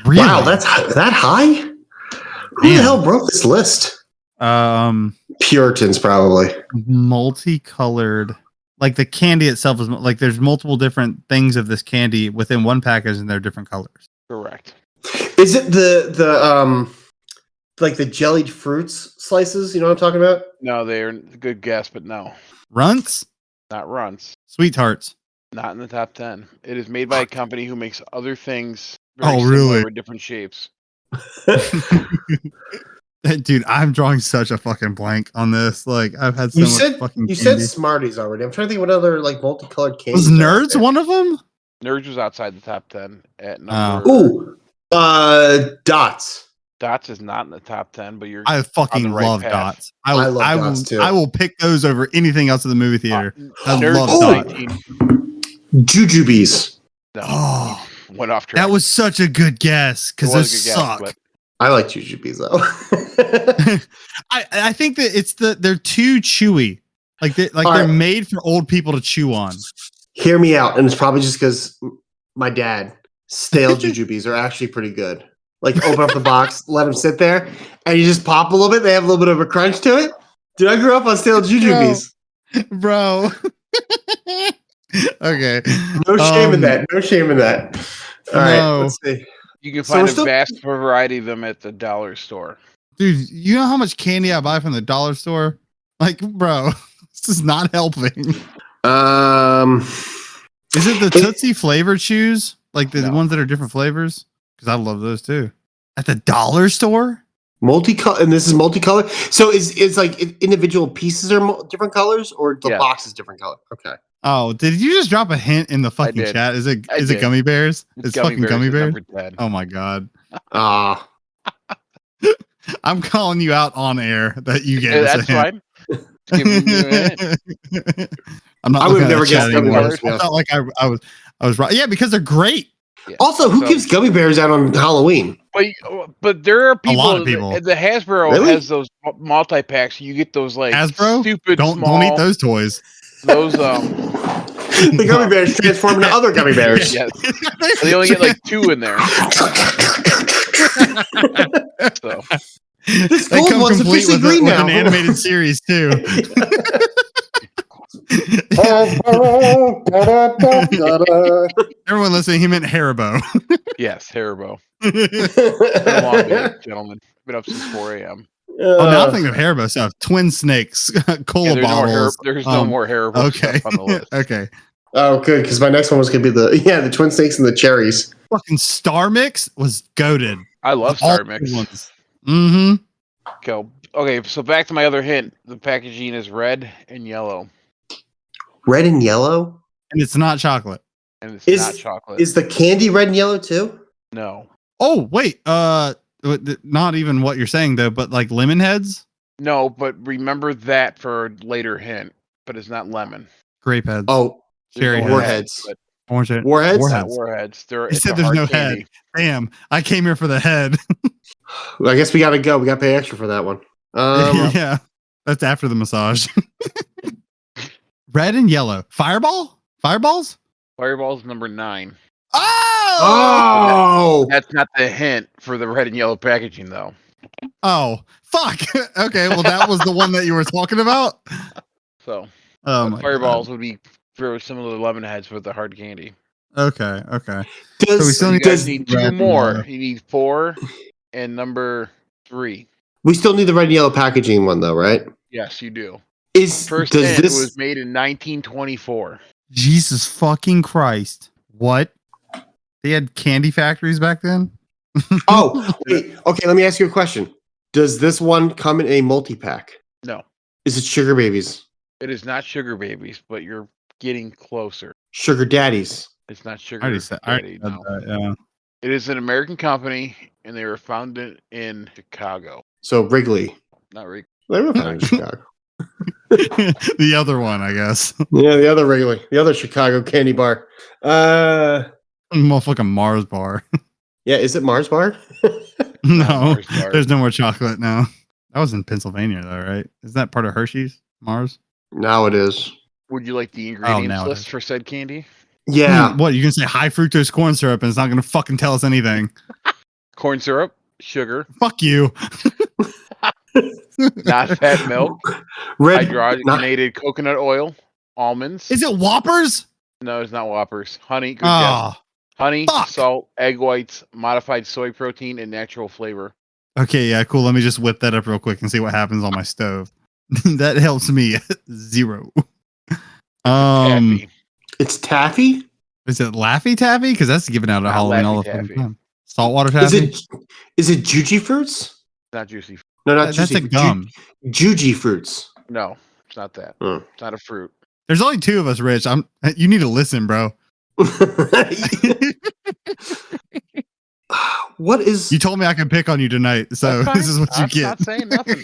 Really? Wow, that's that high? Who the Damn. hell wrote this list? Puritans, probably. Multicolored. Like the candy itself is like there's multiple different things of this candy within one package, and they're different colors. Correct. Is it the like the jellied fruits slices? You know what I'm talking about? No, they're a good guess, but no, Runts, not Runts. Sweet Tarts. Not in the top 10. It is made by a company who makes other things Oh, similar really? with different shapes. Dude, I'm drawing such a fucking blank on this. Like, I've had so You much said fucking you candy. said Smarties already. I'm trying to think what other like multicolored candy. Was Nerds one of them? Nerds was outside the top 10 at Oh. number. Ooh, Dots. Dots is not in the top 10, but you're I fucking on the right love path. Dots. I love Dots, too. I will pick those over anything else in the movie theater. I Nerds love is Dots. 19. Jujubes. No, Oh, went off track. that was such a good guess It because was those a good guess, suck. but I like Jujubes though. I think that they're too chewy. Like they're right. made for old people to chew on. Hear me out, and it's probably just because my dad stale Jujubes are actually pretty good. Like open up the box, let them sit there, and you just pop a little bit. They have a little bit of a crunch to it. Dude, I grew up on stale Jujubes. Bro. Okay. No shame in that. No shame in that. All right, No. let's see. you can So find we're a still- vast variety of them at the dollar store. Dude, you know how much candy I buy from the dollar store? Like, bro, this is not helping. Is it the Tootsie flavor chews? Like the No. ones that are different flavors? Because I love those too. At the dollar store? Multicolor, and this is multicolor. So is like individual pieces are different colors, or the Yeah. box is different color? Okay. Oh, did you just drop a hint in the fucking did. chat? Is it I is it did. gummy bears? It's fucking gummy at bears. number 10. Oh my god. Ah, I'm calling you out on air that you gave Yeah, us that's a hint. fine. Just giving you a hint. I'm not I looking would've at never the chat guessed gummy anymore. bears, yeah. I felt like I was right. Yeah, because they're great. Yeah. also, who So- gives gummy bears out on Halloween? But there are people. lot of people. The Hasbro Really? has those multi packs. You get those like Hasbro? stupid Don't small. eat those toys. Those The gummy bears transform into other gummy bears. yes. They only get like 2 in there. So This They gold come one's complete officially with, green with now. an animated series too. Everyone listening, he meant Haribo. yes, Haribo. Been a long day, gentlemen. Been up since 4 a.m. Oh, now I'm thinking of Haribo stuff. Twin snakes, cola Yeah, there's bottles. there's no more Haribo Okay. stuff on the list. Okay. Oh, good, because my next one was gonna be the twin snakes and the cherries. Fucking Star Mix was goaded. I love Star Mix. Mm-hmm. Okay, so back to my other hint. The packaging is red and yellow, Red and yellow. And it's not chocolate. and it's Is- not chocolate. Is the candy red and yellow too? No, Oh, wait. Not even what you're saying though, but like lemon heads, no, but remember that for a later hint. But it's not lemon. grape heads, Oh, There's Cherry no heads. Warheads. but orange head. Warheads? Not Warheads. warheads. They're, He it's said a there's hard no candy. head. Damn, I came here for the head. I guess we gotta go. We gotta pay extra for that one. Yeah, that's after the massage. Red and yellow. Fireballs? Fireball's number 9. Oh, That's not the hint for the red and yellow packaging, though. Oh, fuck. Okay, well, that was the one that you were talking about. So Oh, my fireballs would be very similar to lemon heads with the hard candy. God. Okay. does, So we still You need guys does need red 2 and more. yellow. You need 4 and number 3. we still need the red and yellow packaging one though, right? Yes, you do. Is First does hint this was made in 1924. Jesus fucking Christ. What? They had candy factories back then? Oh, wait. Okay, let me ask you a question. Does this one come in a multi-pack? No, Is it Sugar Babies? it is not Sugar Babies, but you're getting closer. Sugar Daddies? It's not I Sugar already said, Daddy, no. that, yeah. It is an American company, and they were founded in Chicago. So Wrigley. Not Rick. They were founded in Chicago. The other one, I guess. Yeah, the other Wrigley. The other Chicago candy bar. Motherfucking Mars bar. Yeah, is it Mars Bar? No, Mars bar. there's no more chocolate now. That was in Pennsylvania, though, right? Is that part of Hershey's? Mars? Now it is. Would you like the ingredients now it list is. for said candy? Yeah. What? You can say high fructose corn syrup and it's not going to fucking tell us anything. Corn syrup, sugar, Fuck you. not fat milk, Red. hydrogenated coconut oil, almonds. Is it Whoppers? No, it's not Whoppers. Honey, good guess. Oh, Honey, fuck. salt, egg whites, modified soy protein, and natural flavor. okay. Yeah, cool. Let me just whip that up real quick and see what happens on my stove. That helps me 0. Taffy. It's taffy? Is it Laffy Taffy? Because that's given out at Not Halloween all Laffy the fucking Taffy. time. Saltwater Is Taffy? it Juji Fruits? Not juicy. No, not That's a juicy. gum. Juji fruits. No, it's not that. Hmm. It's not a fruit. There's only two of us, Rich. You need to listen, bro. What is You told me I could pick on you tonight, so That's this is what you I'm get. not saying nothing.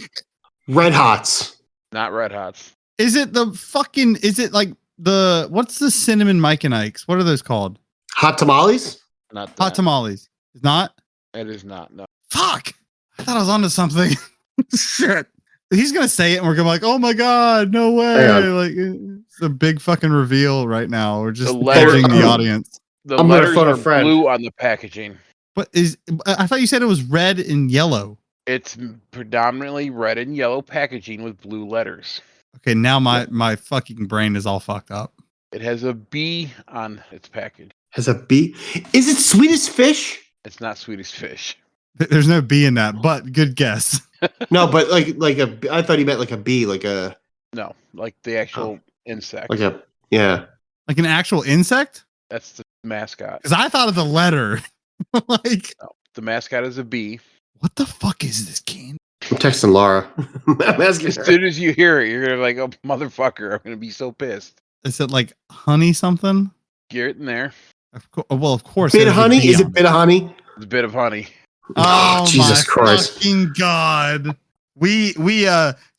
Red Hots? Not Red Hots. Is it the fucking? Is it like the what's the cinnamon Mike and Ike's? What are those called? Hot tamales? Not that. Hot tamales. It's not. It is not. No. Fuck! I thought I was onto something. Shit. He's gonna say it, and we're gonna be like, "Oh my god, no way!" Hang on. Like it's a big fucking reveal right now. We're just The letter- judging the audience. The I'm gonna letters phone a are friend. blue on the packaging. But I thought you said it was red and yellow. It's predominantly red and yellow packaging with blue letters. Okay, now my fucking brain is all fucked up. It has a B on its package. Has a B? Is it Swedish fish? It's not Swedish fish. There's no B in that, but good guess. No, but like a. I thought he meant like a bee, like a No, like the actual insect. like a yeah. Like an actual insect? That's the mascot. Because I thought of the letter. Like, No, the mascot is a bee. what the fuck is this game? I'm texting Laura. I'm asking As her. soon as you hear it, you're gonna be like, "Oh, motherfucker!" I'm gonna be so pissed. Is it like honey something? Get it in there. Well, of course. Bit there's of a honey? B Is on it bit of honey? It's a bit of honey. Oh, Jesus my Christ. fucking god! We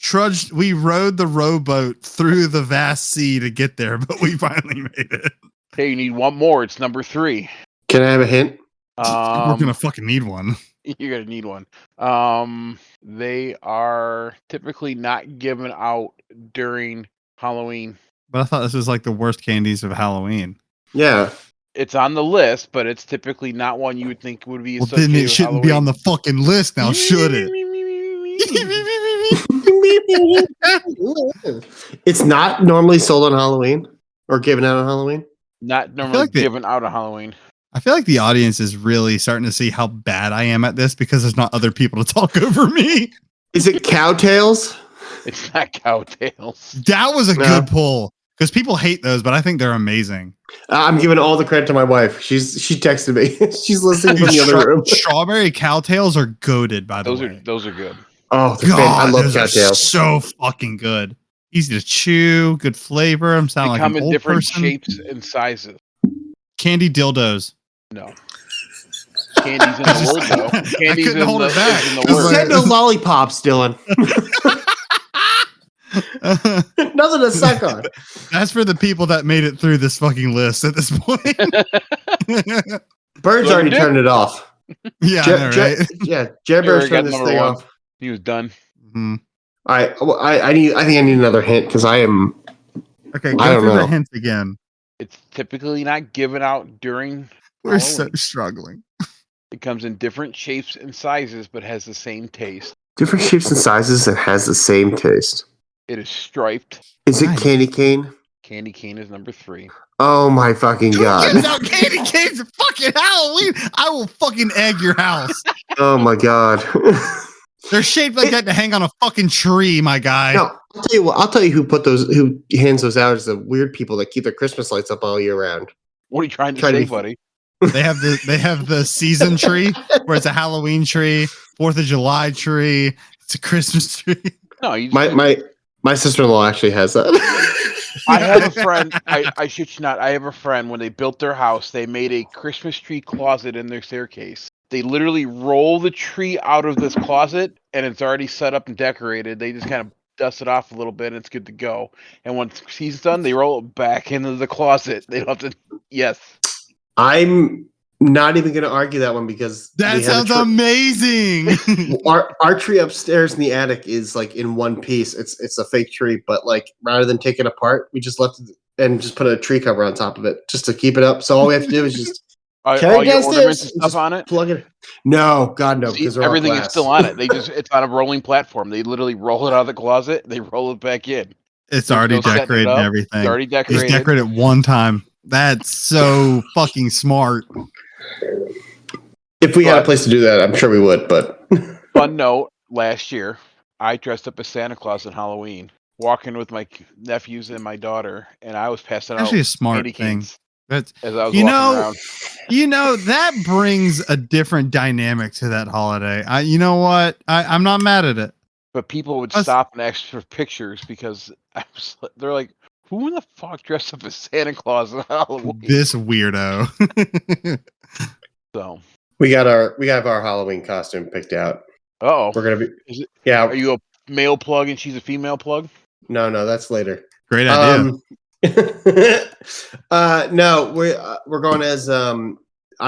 trudged. We rode the rowboat through the vast sea to get there, but we finally made it. Hey, you need one more. It's number 3. Can I have a hint? We're gonna fucking need one. You're gonna need one. They are typically not given out during Halloween. But I thought this was like the worst candies of Halloween. Yeah. It's on the list, but it's typically not one you would think would be Well, associated then it with shouldn't be on Halloween. the fucking list now, should it? It's not normally sold on Halloween or given out on Halloween. Not normally like they- given out on Halloween. I feel like the audience is really starting to see how bad I am at this because there's not other people to talk over me. Is it cowtails? It's not cowtails. That was a No. good pull because people hate those, but I think they're amazing. I'm giving all the credit to my wife. She texted me. She's listening from the other room. Strawberry cowtails are goaded, by the Those way. are those are good. Oh, they're God, I love those are cowtails. so fucking good. Easy to chew, good flavor. I'm They sounding like come an in old different person. shapes and sizes. Candy dildos. No. Candy's in the word though. Candy's couldn't hold it back. is in You the word. said no lollipops, Dylan. Nothing to suck on. That's for the people that made it through this fucking list at this point. Bird's Well, already you did. turned it off. Yeah, I know, right? Yeah, Jer Jared Bird's got turned this number thing 1. off. He was done. Mhm. I think I need another hint because I am. Okay, I go don't through know. the hints again. It's typically not given out during We're so Halloween. struggling. It comes in different shapes and sizes, but has the same taste. Different shapes and sizes and has the same taste. It is striped. Is it Nice. candy cane? Candy cane is number 3. Oh my fucking Who gives god! out candy canes at fucking Halloween? I will fucking egg your house. Oh my god! They're shaped like that to hang on a fucking tree, my guy. No, I'll tell you what. I'll tell you who put those. Who hands those out is the weird people that keep their Christmas lights up all year round. What are you trying to Try to say, be- buddy? They have the season tree where it's a Halloween tree, 4th of July tree, it's a Christmas tree. No, you just My sister-in-law actually has that. I have a friend. I shit you not. I have a friend. When they built their house, they made a Christmas tree closet in their staircase. They literally roll the tree out of this closet, and it's already set up and decorated. They just kind of dust it off a little bit, and it's good to go. And when he's done, they roll it back into the closet. They don't have to. Yes, I'm not even going to argue that one because That we have a sounds amazing. our tree upstairs in the attic is like in one piece. It's a fake tree, but like rather than take it apart, we just left it and just put a tree cover on top of it just to keep it up. So all we have to do is just all carry it your ornaments downstairs and and stuff just on it. plug it. No, God no, See, because they're all everything is glass. still on it. It's on a rolling platform. They literally roll it out of the closet. They roll it back in. It's There's already no setting it decorated up. and everything. It's already He's decorated. decorated one time. That's so fucking smart. If we had a But- place to do that, I'm sure we would. But Fun note: last year, I dressed up as Santa Claus on Halloween, walking with my nephews and my daughter, and I was passing out Actually, a smart candy thing. canes. That's as I was you walking know, around. that brings a different dynamic to that holiday. You know what? I'm not mad at it. But people would Us- stop and ask for pictures because they're like, "Who in the fuck dressed up as Santa Claus on Halloween?" This weirdo. So, we have our Halloween costume picked out. oh, We're gonna be is it? yeah. Are you a male plug and she's a female plug? No, that's later. Great idea. No, we're going as I'm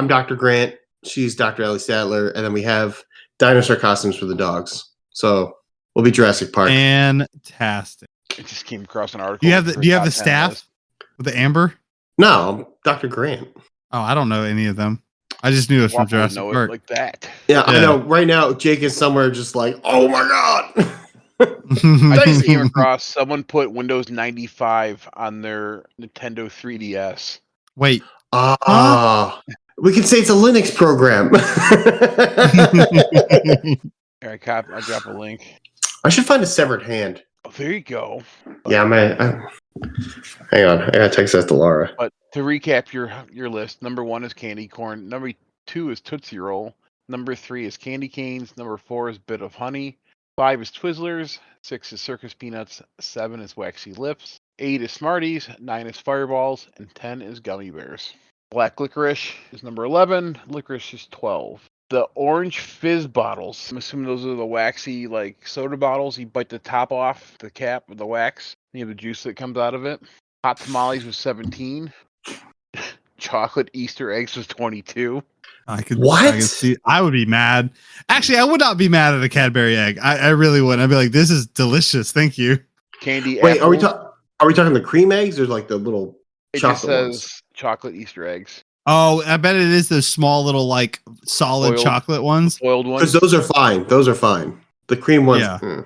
Dr. Grant. She's Dr. Ellie Sadler, and then we have dinosaur costumes for the dogs. So we'll be Jurassic Park. Fantastic. It just came across an article. Do you have the for Do you have top the 10 staff list. with the amber? No, I'm Dr. Grant. Oh, I don't know any of them. I just knew it was from Waffle would Jurassic know Park. it like that. Yeah, I Yeah. know. Right now, Jake is somewhere just like, oh my god. I just came across someone put Windows 95 on their Nintendo 3DS. Wait. We can say it's a Linux program. Here, I drop a link. I should find a severed hand. Oh, there you go. Yeah, hang on. I gotta text that to Laura. But to recap your list, number 1 is candy corn. Number 2 is Tootsie Roll. Number 3 is candy canes. Number 4 is Bit of Honey. 5 is Twizzlers. 6 is Circus Peanuts. 7 is Waxy Lips. 8 is Smarties. 9 is Fireballs. And 10 is Gummy Bears. Black licorice is number 11. Licorice is 12. The orange fizz bottles. I'm assuming those are the waxy like soda bottles. You bite the top off the cap with the wax. You have the juice that comes out of it. Hot tamales was 17. Chocolate Easter eggs was 22. I could What? see. I would be mad. Actually, I would not be mad at a Cadbury egg. I really wouldn't. I'd be like, this is delicious. Thank you. Candy. Wait, are we apple. talking the cream eggs or like the little It just chocolate says ones? chocolate Easter eggs. Oh, I bet it is those small little like solid Foiled. chocolate ones. Foiled Because ones. those are fine. Those are fine. The cream ones. Yeah. That's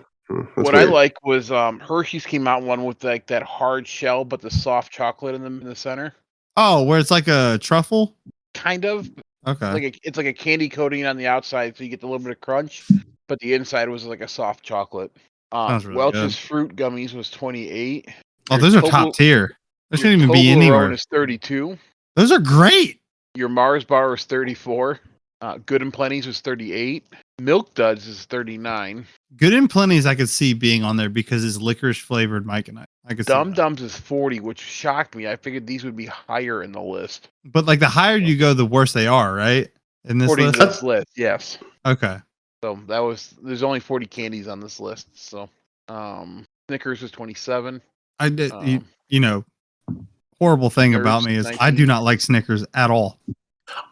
What I weird. like was Hershey's came out one with like that hard shell, but the soft chocolate in the center. Oh, where it's like a truffle. Kind of Okay. it's like a candy coating on the outside, so you get a little bit of crunch, but the inside was like a soft chocolate. Sounds really Welch's good. fruit gummies was 28. Oh, Your those are Tobler- top tier. They your shouldn't even be Toblerone anywhere. is 32. Those are great. Your Mars bar was 34. Good and Plenty's was 38. Milk Duds is 39. Good and Plenty's I could see being on there because it's licorice flavored Mike and I could see Dum that. Dums is 40, which shocked me. I figured these would be higher in the list. But like the higher you go, the worse they are, right? In this 40 list. in this list, yes. Okay. So there's only 40 candies on this list. So Snickers was 27. I did. Um, You know, horrible thing about Snickers, me is I do 19. not like Snickers at all.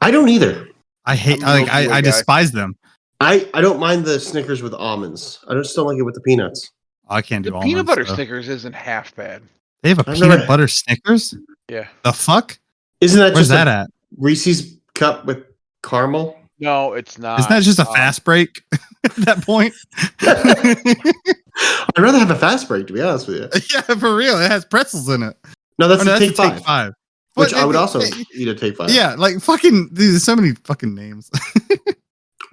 I don't either. I hate. I'm a Milky Way I guy. despise them. I don't mind the Snickers with almonds. I just don't like it with the peanuts. I can't do The almonds. peanut butter though. Snickers isn't half bad. They have a I've peanut never- butter Snickers. Yeah. The fuck? Isn't that Where's just that a at? Reese's cup with caramel? No, it's not. Isn't that just a fast break at that point? I'd rather have a fast break, to be honest with you. Yeah, for real. It has pretzels in it. No, that's Oh, no, a that's take a five. Take Five. Which But I would it- also it- eat a take five. Yeah, like fucking. There's so many fucking names.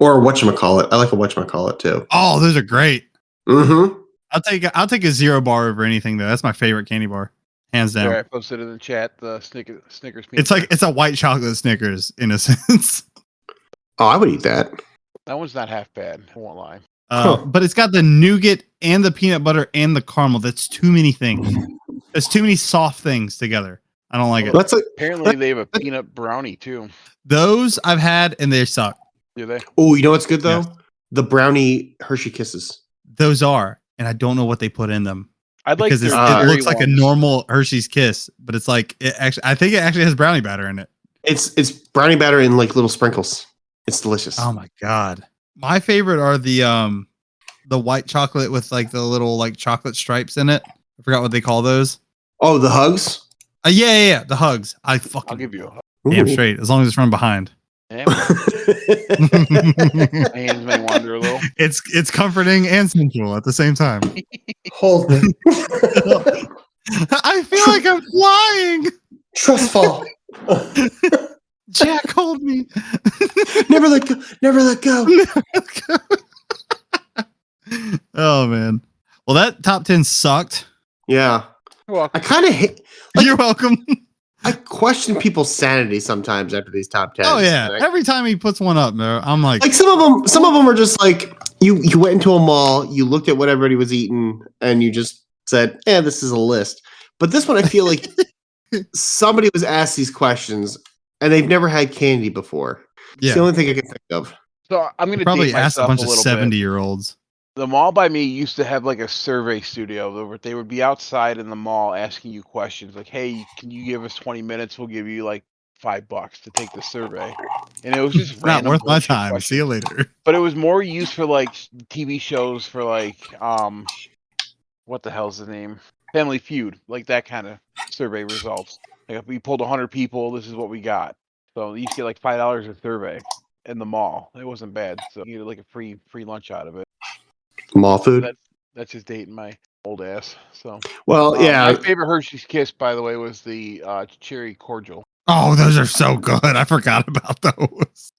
Or whatchamacallit. I like a whatchamacallit too. Oh, those are great. Mm-hmm. I'll take a zero bar over anything though. That's my favorite candy bar, hands down. There, I posted in the chat the Snickers peanut It's like butter. it's a white chocolate Snickers in a sense. Oh, I would eat that. That one's not half bad. I won't lie. Huh. But it's got the nougat and the peanut butter and the caramel. That's too many things. There's too many soft things together. I don't like it. That's like, Apparently, they have a peanut brownie too. Those I've had and they suck. Do they? oh, you know what's good though? Yes. The brownie Hershey Kisses. Those are, and I don't know what they put in them I'd like because their it berry looks like a ones. normal Hershey's Kiss, but it's like it actually. I think it actually has brownie batter in it. It's brownie batter in like little sprinkles. It's delicious. Oh my god, my favorite are the white chocolate with like the little like chocolate stripes in it. I forgot what they call those. Oh, the hugs? Yeah, the hugs. I fucking I'll give you a hug. damn Ooh. straight as long as it's from behind. Yeah, my hands may wander a little. It's comforting and sensual at the same time. Hold me. I feel like I'm flying. Trust fall. Jack, hold me. Never let go. Never let go. Oh man. Well, that top 10 sucked. Yeah. You're welcome. I kind of hate. You're welcome. I question people's sanity sometimes after these top 10s. Oh yeah, Like, every time he puts one up, bro, I'm like, some of them are just like you went into a mall, you looked at what everybody was eating, and you just said, "Yeah, this is a list." But this one, I feel like somebody was asked these questions, and they've never had candy before. It's yeah, the only thing I can think of. So I'm going to probably date asked a myself bunch a of little bit. 70-year-olds. The mall by me used to have like a survey studio where they would be outside in the mall asking you questions like, "Hey, can you give us 20 minutes? We'll give you like $5 to take the survey." And it was just Not random worth my bullshit time. questions. See you later. But it was more used for like TV shows for like what the hell's the name? Family Feud, like that kind of survey results. Like if we pulled 100 people, this is what we got. So you used to get like $5 a survey in the mall. It wasn't bad. So you get like a free lunch out of it. Mall food. That's just dating my old ass. So Well, yeah. my favorite Hershey's Kiss, by the way, was the cherry cordial. Oh, those are so good. I forgot about those.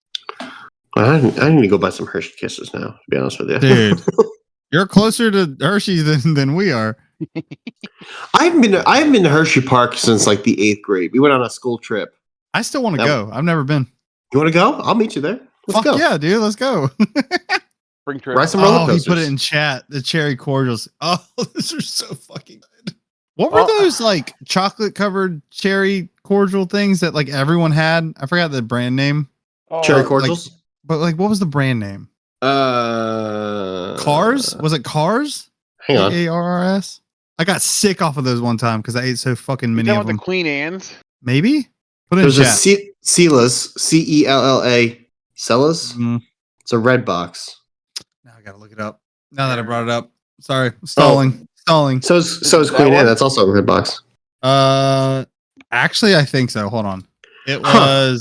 I need to go buy some Hershey Kisses now, to be honest with you. Dude, you're closer to Hershey than we are. I haven't been to Hershey Park since like the 8th grade. We went on a school trip. I still want to That- go. I've never been. You want to go? I'll meet you there. Let's Fuck go. yeah, dude. Let's go. Spring trip. Ride some roller Oh, he coasters. put it in chat. The cherry cordials. Oh, those are so fucking good. What were Oh. those like chocolate covered cherry cordial things that like everyone had? I forgot the brand name. Oh, Cherry like- cordials. But like, what was the brand name? Cars? Was it Cars? Hang on. Cars? I got sick off of those one time because I ate so fucking you many talking of about them. the Queen Anne's? Maybe? Put it in There's a chat. Cella's, Cella. Cella's. Mm, It's a red box. now I gotta look it up. Now that I brought it up. Sorry. Stalling. Stalling. So is That Queen one? Anne. That's also a red box. Actually, I think so. Hold on. It Huh.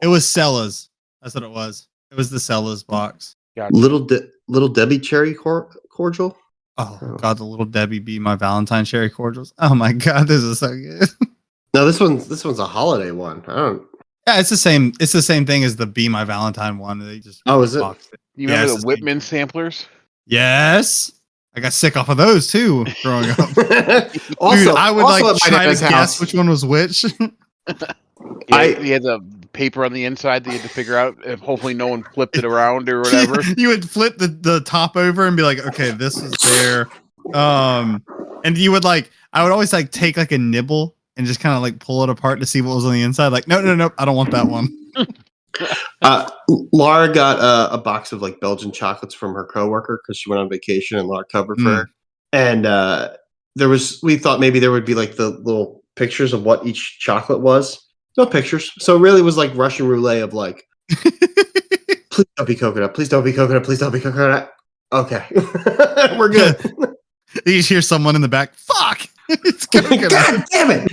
was Cella's. That's what it was. It was the Cella's box. Gotcha. Little Debbie cherry cordial. Oh Oh. god, the little Debbie be my Valentine cherry cordials. Oh my god, this is so good. No, this one's a holiday one. I don't. Yeah, it's the same. It's the same thing as the Be My Valentine one. They just Oh, is it? boxed it. You Yeah, remember it's the the same. Whitman samplers? Yes, I got sick off of those too growing up. Also, Dude, I would also like at my try to dad's guess house. which one was which. Yeah, you had the paper on the inside that you had to figure out if hopefully no one flipped it around or whatever. You would flip the top over and be like, okay, this is there. And you would like, I would always like take like a nibble and just kind of like pull it apart to see what was on the inside. Like, no, I don't want that one. Laura got a box of like Belgian chocolates from her coworker because she went on vacation and Laura covered for Mm. her. And we thought maybe there would be like the little pictures of what each chocolate was. No pictures. So it really was like Russian roulette of like, please don't be coconut. Please don't be coconut. Please don't be coconut. Okay. We're good. You just hear someone in the back. Fuck! It's coconut. God damn it.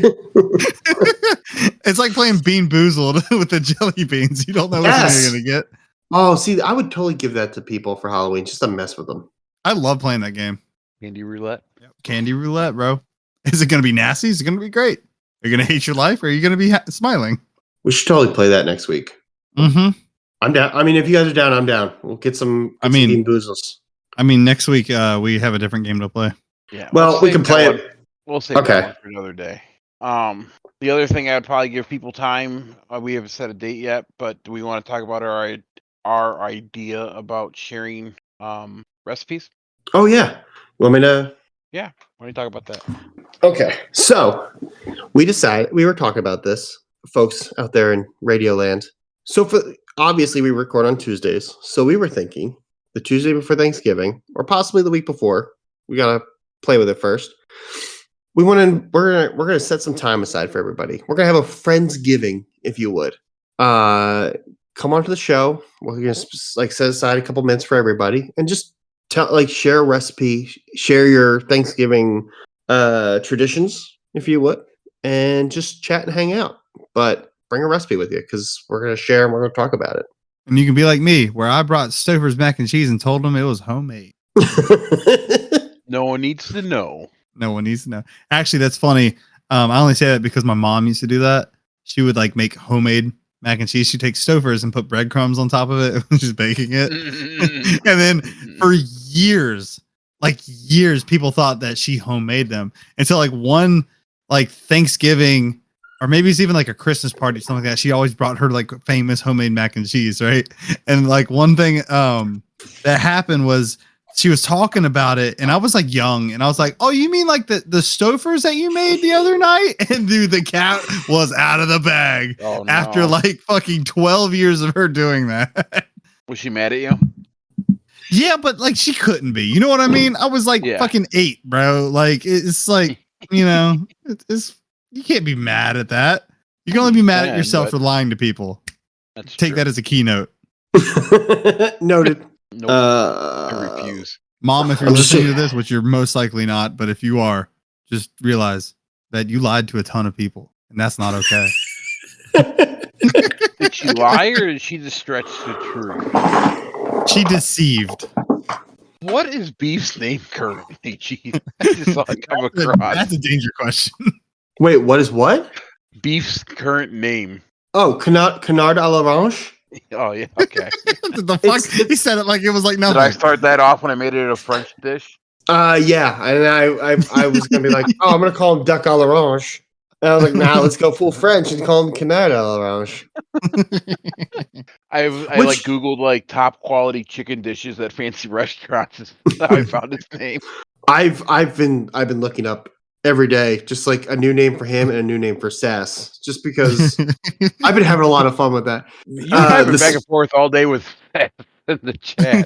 It's like playing Bean Boozled with the jelly beans. You don't know which one Yes. you're gonna get. Oh, see, I would totally give that to people for Halloween just to mess with them. I love playing that game. Candy roulette. Candy roulette, bro. Is it gonna be nasty? Is it gonna be great? Are you gonna hate your life? Or are you gonna be smiling? We should totally play that next week. Mm-hmm. I'm down. I mean, if you guys are down, I'm down. We'll get some. I mean- Bean Boozles. I mean, next week we have a different game to play. Yeah. Well, let's we save can that play one. it. We'll save Okay. that one for another day. The other thing I'd probably give people time. We haven't set a date yet, but do we want to talk about our idea about sharing recipes? Oh yeah. You want me to? Why don't you talk about that? Okay. So we decided we were talking about this, folks out there in Radio Land. So obviously we record on Tuesdays. So we were thinking the Tuesday before Thanksgiving, or possibly the week before. We gotta play with it first. We're gonna set some time aside for everybody. We're gonna have a Friendsgiving, if you would. Come on to the show. We're gonna like set aside a couple minutes for everybody and just share a recipe, share your Thanksgiving traditions, if you would, and just chat and hang out. But bring a recipe with you because we're gonna share and we're gonna talk about And you can be like me, where I brought Stouffer's mac and cheese and told them it was homemade. it. No one needs to know. No one needs to know. Actually, that's funny. I only say that because my mom used to do that. She would like make homemade mac and cheese. She'd take Stouffer's and put breadcrumbs on top of it, just baking it. And then for years, people thought that she homemade them until like one like Thanksgiving or maybe it's even like a Christmas party, something like that. She always brought her like famous homemade mac and cheese, right? And like one thing that happened was she was talking about it, and I was like young, and I was like, "Oh, you mean like the Stofers that you made the other night?" And dude, the cat was out of the bag after like fucking 12 years of her doing that. Was she mad at you? Yeah, but like she couldn't be. You know what I mean? I was like fucking 8, bro. Like it's like, you know, it's you can't be mad at that. You can only be mad at yourself for lying to people. Take that as a keynote. Noted. Nope. I refuse. Mom, if you're listening to this, which you're most likely not, but if you are, just realize that you lied to a ton of people, and that's not okay. Did she lie, or did she just stretch the truth? She deceived. What is Beef's name currently? Jeez, I just saw it come across. That's a danger question. Wait, what is what? Beef's current name. Oh, canard à l'orange? Oh yeah, okay. The fuck? He said it like it was like nothing. Did I start that off when I made it a French dish? Yeah, and I was gonna be like, oh, I'm gonna call him duck à l'orange. And I was like, nah, let's go full French and call him canard à l'orange. I like Googled like top quality chicken dishes at fancy restaurants. That's how I found his name. I've been looking up every day, just like a new name for him and a new name for Sass, just because I've been having a lot of fun with that. You're having back and forth all day with Sass in the chat.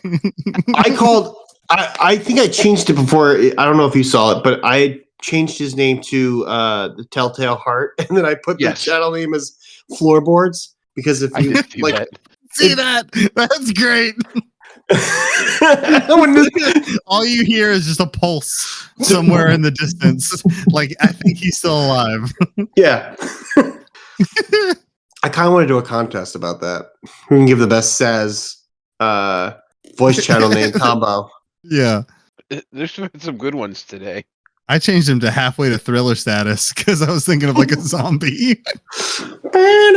I think I changed it before. I don't know if you saw it, but I changed his name to the Telltale Heart, and then I put the channel name as Floorboards because if you like see that, that's great. All you hear is just a pulse somewhere in the distance. Like, I think he's still alive. Yeah. I kind of want to do a contest about that. We can give the best Saz voice channel name combo. Yeah. There's been some good ones today. I changed him to halfway to thriller status because I was thinking of like a zombie. Yeah. And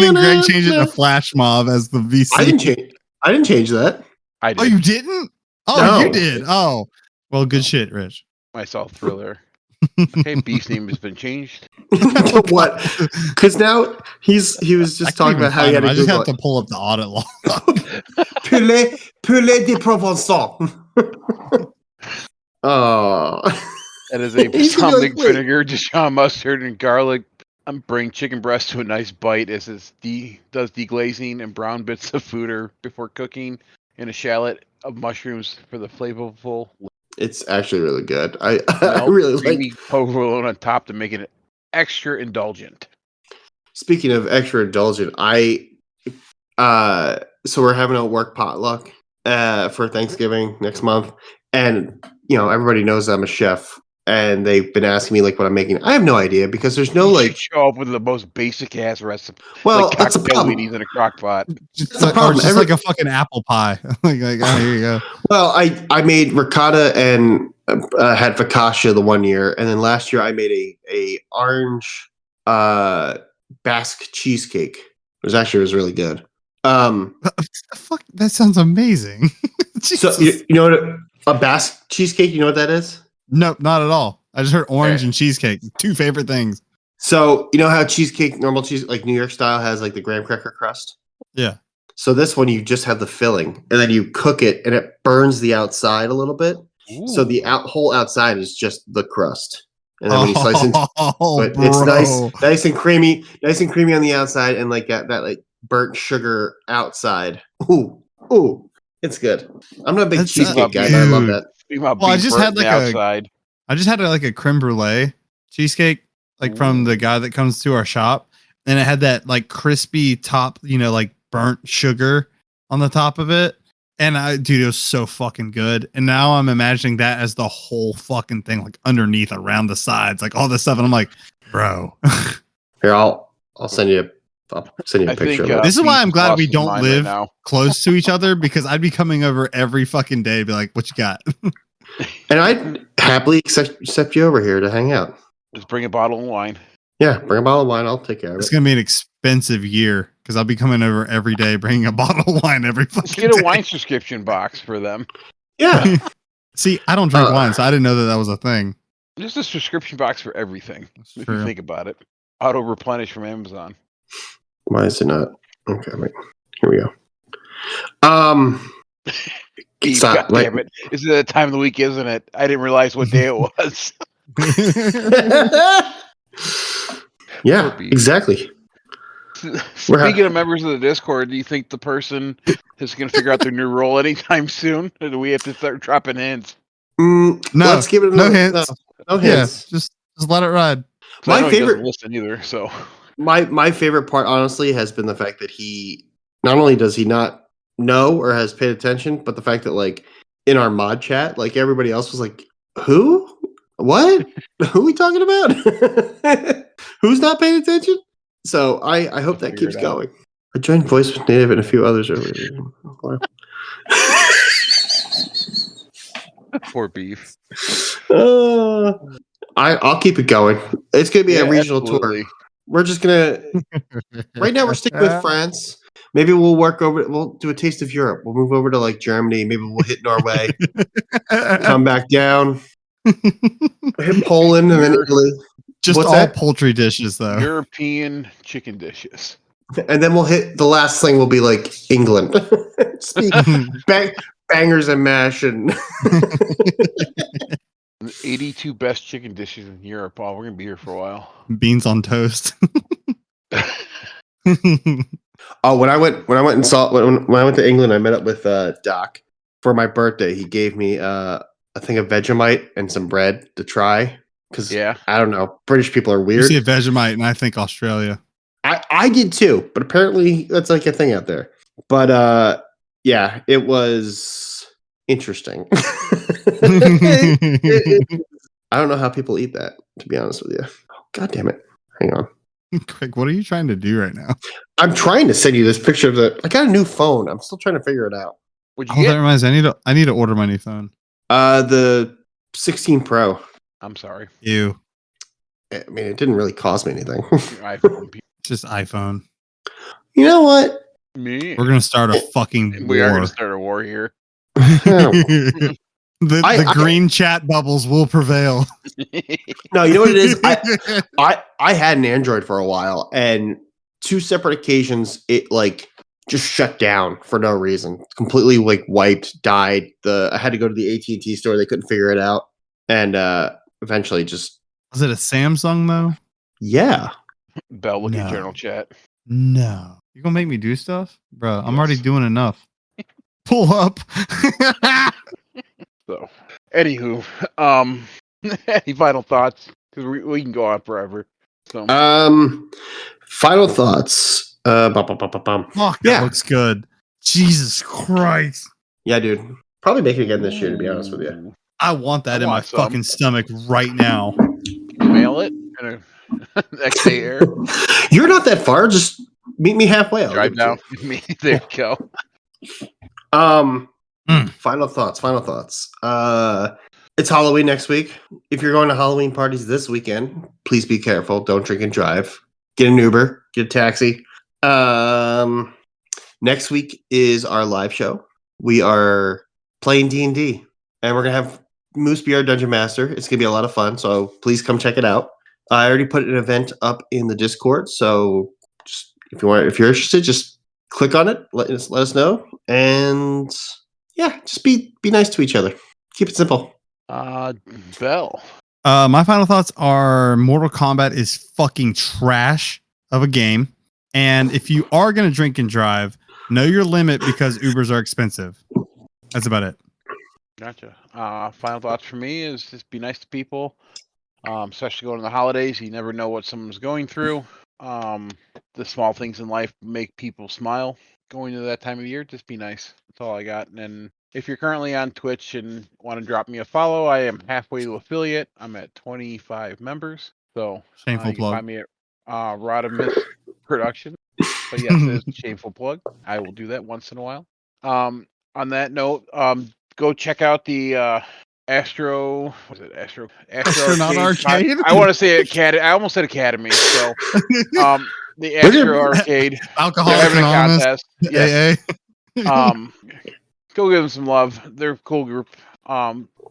then Greg changed it to Flash Mob as the VC. I didn't change that. I did. Oh, you didn't? Oh, no. You did. Oh, well, good shit, Rich. I saw Thriller. Okay, Beef's name has been changed. What? Because now he was just talking about how he had to. I just have to pull up the audit log. Poulet de Provençal. Oh, that is a balsamic vinegar, Dijon mustard, and garlic. I'm bringing chicken breast to a nice bite as it does deglazing and brown bits of food before cooking, and a shallot of mushrooms for the flavorful. It's actually really good. I really like provolone on top to make it extra indulgent. Speaking of extra indulgent, so we're having a work potluck for Thanksgiving next month, and you know everybody knows I'm a chef, and they've been asking me like what I'm making. I have no idea because there's no like show up with the most basic ass recipe. Well, like that's a problem. In a crock pot. Just like a fucking apple pie. like oh, here you go. Well, I made ricotta and had focaccia the one year, and then last year I made a orange Basque cheesecake. It was really good. Fuck, that sounds amazing. So you know what a Basque cheesecake? You know what that is? Nope, not at all. I just heard orange and cheesecake. 2 favorite things. So you know how cheesecake, normal cheese, like New York style, has like the graham cracker crust. Yeah. So this one you just have the filling, and then you cook it, and it burns the outside a little bit. Ooh. So the whole outside is just the crust, and then when you slice it, but it's nice and creamy on the outside, and like that like burnt sugar outside. Ooh, it's good. I'm not a big cheesecake guy, but I love that. Well, I just had like a creme brulee cheesecake, like from the guy that comes to our shop, and it had that like crispy top, you know, like burnt sugar on the top of it. And it was so fucking good. And now I'm imagining that as the whole fucking thing, like underneath, around the sides, like all this stuff. And I'm like, bro. Here, I'll send you a picture. This is why I'm glad we don't live close to each other, because I'd be coming over every fucking day to be like, what you got? And I'd happily accept you over here to hang out. Just bring a bottle of wine. Yeah, bring a bottle of wine. I'll take care of it. It's going to be an expensive year because I'll be coming over every day bringing a bottle of wine every fucking day. Get a wine subscription box for them. Yeah. See, I don't drink wine, so I didn't know that was a thing. Just a subscription box for everything. That's If true. you think about it, auto replenish from Amazon. Why is it not? Okay, wait. Here we go. Eve, Stop. God damn it! Is it the time of the week? Isn't it? I didn't realize what day it was. Yeah, Poor Beef. exactly. Speaking of members of the Discord, do you think the person is going to figure out their new role anytime soon, or do we have to start dropping hints? No, let's give it no another, hints. No Yeah, hints. just let it ride. 'Cause I My know he doesn't favorite, listen either. So my favorite part, honestly, has been the fact that he not only does he not know or has paid attention, but the fact that like in our mod chat, like everybody else was like, "Who? What? Who are we talking about? Who's not paying attention?" So I hope that Figure keeps it out. going. I joined Voice with Native and a few others earlier. Wow. poor Beef. I'll keep it going. It's gonna be a regional tour. absolutely. We're just gonna right now we're sticking with France. Maybe we'll work over. We'll do a taste of Europe. We'll move over to like Germany. Maybe we'll hit Norway. Come back down. Hit Poland and then Italy. Just What's all that? poultry dishes, though. European chicken dishes. And then we'll hit the last thing. Will be like England. Just be bangers and mash and The 82 best chicken dishes in Europe. Oh, we're gonna be here for a while. Beans on toast. oh, when I went and saw when I went to England, I met up with Doc for my birthday. He gave me a thing of Vegemite and some bread to try because Yeah. I don't know, British people are You weird. say Vegemite, and I think Australia. I did too, but apparently that's like a thing out there. But yeah, it was interesting. I don't know how people eat that, to be honest with you. Oh, God damn it. Hang on. Quick, what are you trying to do right now? I'm trying to send you this picture of the I got a new phone. I'm still trying to figure it out. What'd Oh, you that get? reminds me. I need to order my new phone. The 16 Pro. I'm sorry. Ew. I mean, it didn't really cost me anything. Your iPhone. It's just iPhone. You know what? Me. We're gonna start a fucking We are war. gonna start a war here. the I- green chat bubbles will prevail. No, you know what it is? I had an Android for a while, and 2 separate occasions it like just shut down for no reason. Completely like wiped, died. I had to go to the AT&T store. They couldn't figure it out, and eventually just Was it a Samsung though? yeah. Bell, look at No. journal chat. No. You gonna make me do stuff, bro? I'm Yes. already doing enough. Pull up. So, anywho, any final thoughts? Because we can go on forever. So, Final thoughts. Bum. Fuck, Yeah. that looks good. Jesus Christ. Yeah, dude. Probably make it again this year, to be honest with you. I want that I in my want some. fucking stomach right now. Mail it in a next day air. You're not that far. Just meet me halfway. I'll Drive give it to down. Me. There you go. you. Mm. Final thoughts. It's Halloween next week. If you're going to Halloween parties this weekend, please be careful. Don't drink and drive. Get an Uber. Get a taxi. Next week is our live show. We are playing D&D, and we're gonna have Moose be our dungeon master. It's gonna be a lot of fun. So please come check it out. I already put an event up in the Discord. So just if you're interested, just click on it. Let us know. And yeah, just be nice to each other. Keep it simple. Bell. My final thoughts are Mortal Kombat is fucking trash of a game. And if you are going to drink and drive, know your limit because Ubers are expensive. That's about it. Gotcha. Final thoughts for me is just be nice to people, especially going to the holidays. You never know what someone's going through. The small things in life make people smile. Going to that time of year, just be nice. That's all I got. And if you're currently on Twitch and want to drop me a follow, I am halfway to affiliate. I'm at 25 members. So Shameful you can plug. find me at Rodimus Production. But yes, it's a shameful plug. I will do that once in a while. On that note, go check out the Astronaut Arcade? I want to say Academy. I almost said Academy. So the Astro Arcade. Alcoholics They're having a Anonymous. contest. Yes. AA. Go give them some love. They're a cool group.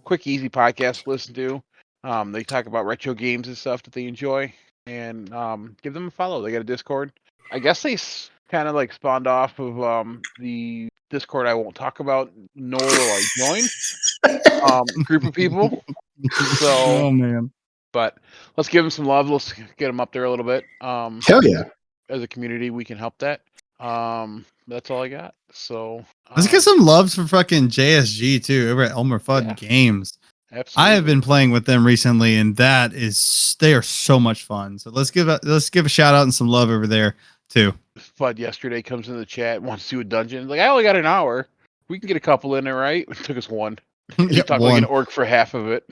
Quick, easy podcast to listen to. They talk about retro games and stuff that they enjoy, and give them a follow. They got a Discord. I guess they kind of like spawned off of the Discord I won't talk about, nor will I join. Group of people. So, Oh man. but let's give them some love. Let's get them up there a little bit. Hell yeah. As a community, we can help that. That's all I got. So Let's get some loves for fucking JSG too over at Elmer Fudd Games. Absolutely. I have been playing with them recently, and they are so much fun. So let's give a shout out and some love over there too. Fudd yesterday comes in the chat, wants to do a dungeon. Like, I only got an hour. We can get a couple in there, right? It took us one. He Yep, talked like an orc for half of it.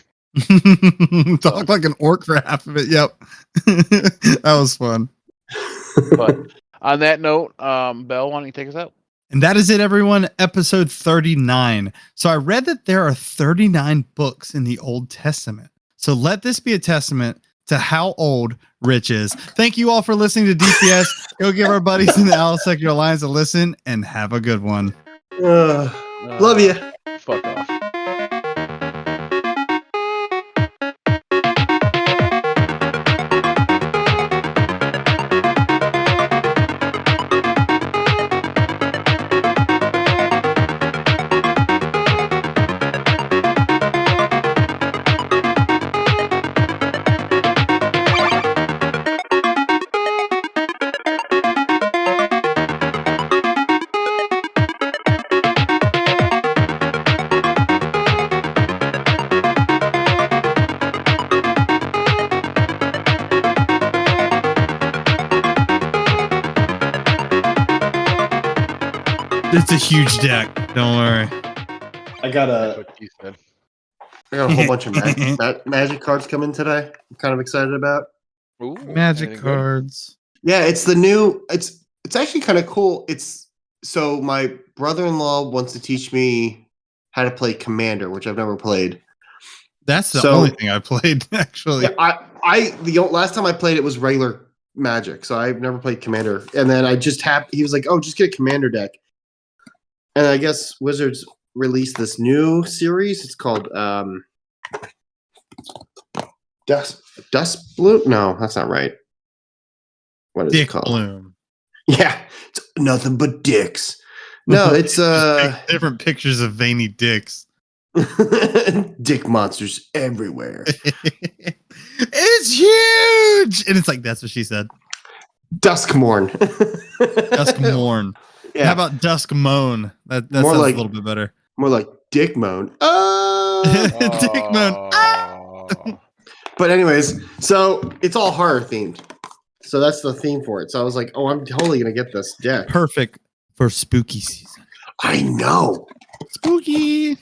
Talk like an orc for half of it. Yep. That was fun. But on that note, Belle, why don't you take us out? And that is it, everyone. Episode 39. So I read that there are 39 books in the Old Testament. So let this be a testament to how old Rich is. Thank you all for listening to DPS. Go give our buddies in the Owl Sector Alliance a listen and have a good one. Love you. Fuck off. It's a huge deck. Don't worry. I got That's a what she said. whole bunch of magic cards coming today. I'm kind of excited about. Ooh, Magic anything good? cards. Yeah, it's the new. It's actually kind of cool. It's so my brother-in-law wants to teach me how to play Commander, which I've never played. That's the So- only thing I played, actually. Yeah, the last time I played it was regular Magic, so I've never played Commander. And then I just he was like, "Oh, just get a Commander deck." And I guess Wizards released this new series. It's called Dust Bloom. No, that's not right. What is Dick it called? Bloom. Yeah, it's nothing but dicks. No, it's Different pictures of veiny dicks. dick monsters everywhere. It's huge, and it's like that's what she said. Duskmorn. Duskmorn. Yeah, How about Dusk Moan? That More sounds like- a little bit better. more like Dick Moan. Oh. Dick Moan. Oh. But anyways, so it's all horror themed. So that's the theme for it. So I was like, oh, I'm totally gonna get this deck. Perfect for spooky season. I know. Spooky.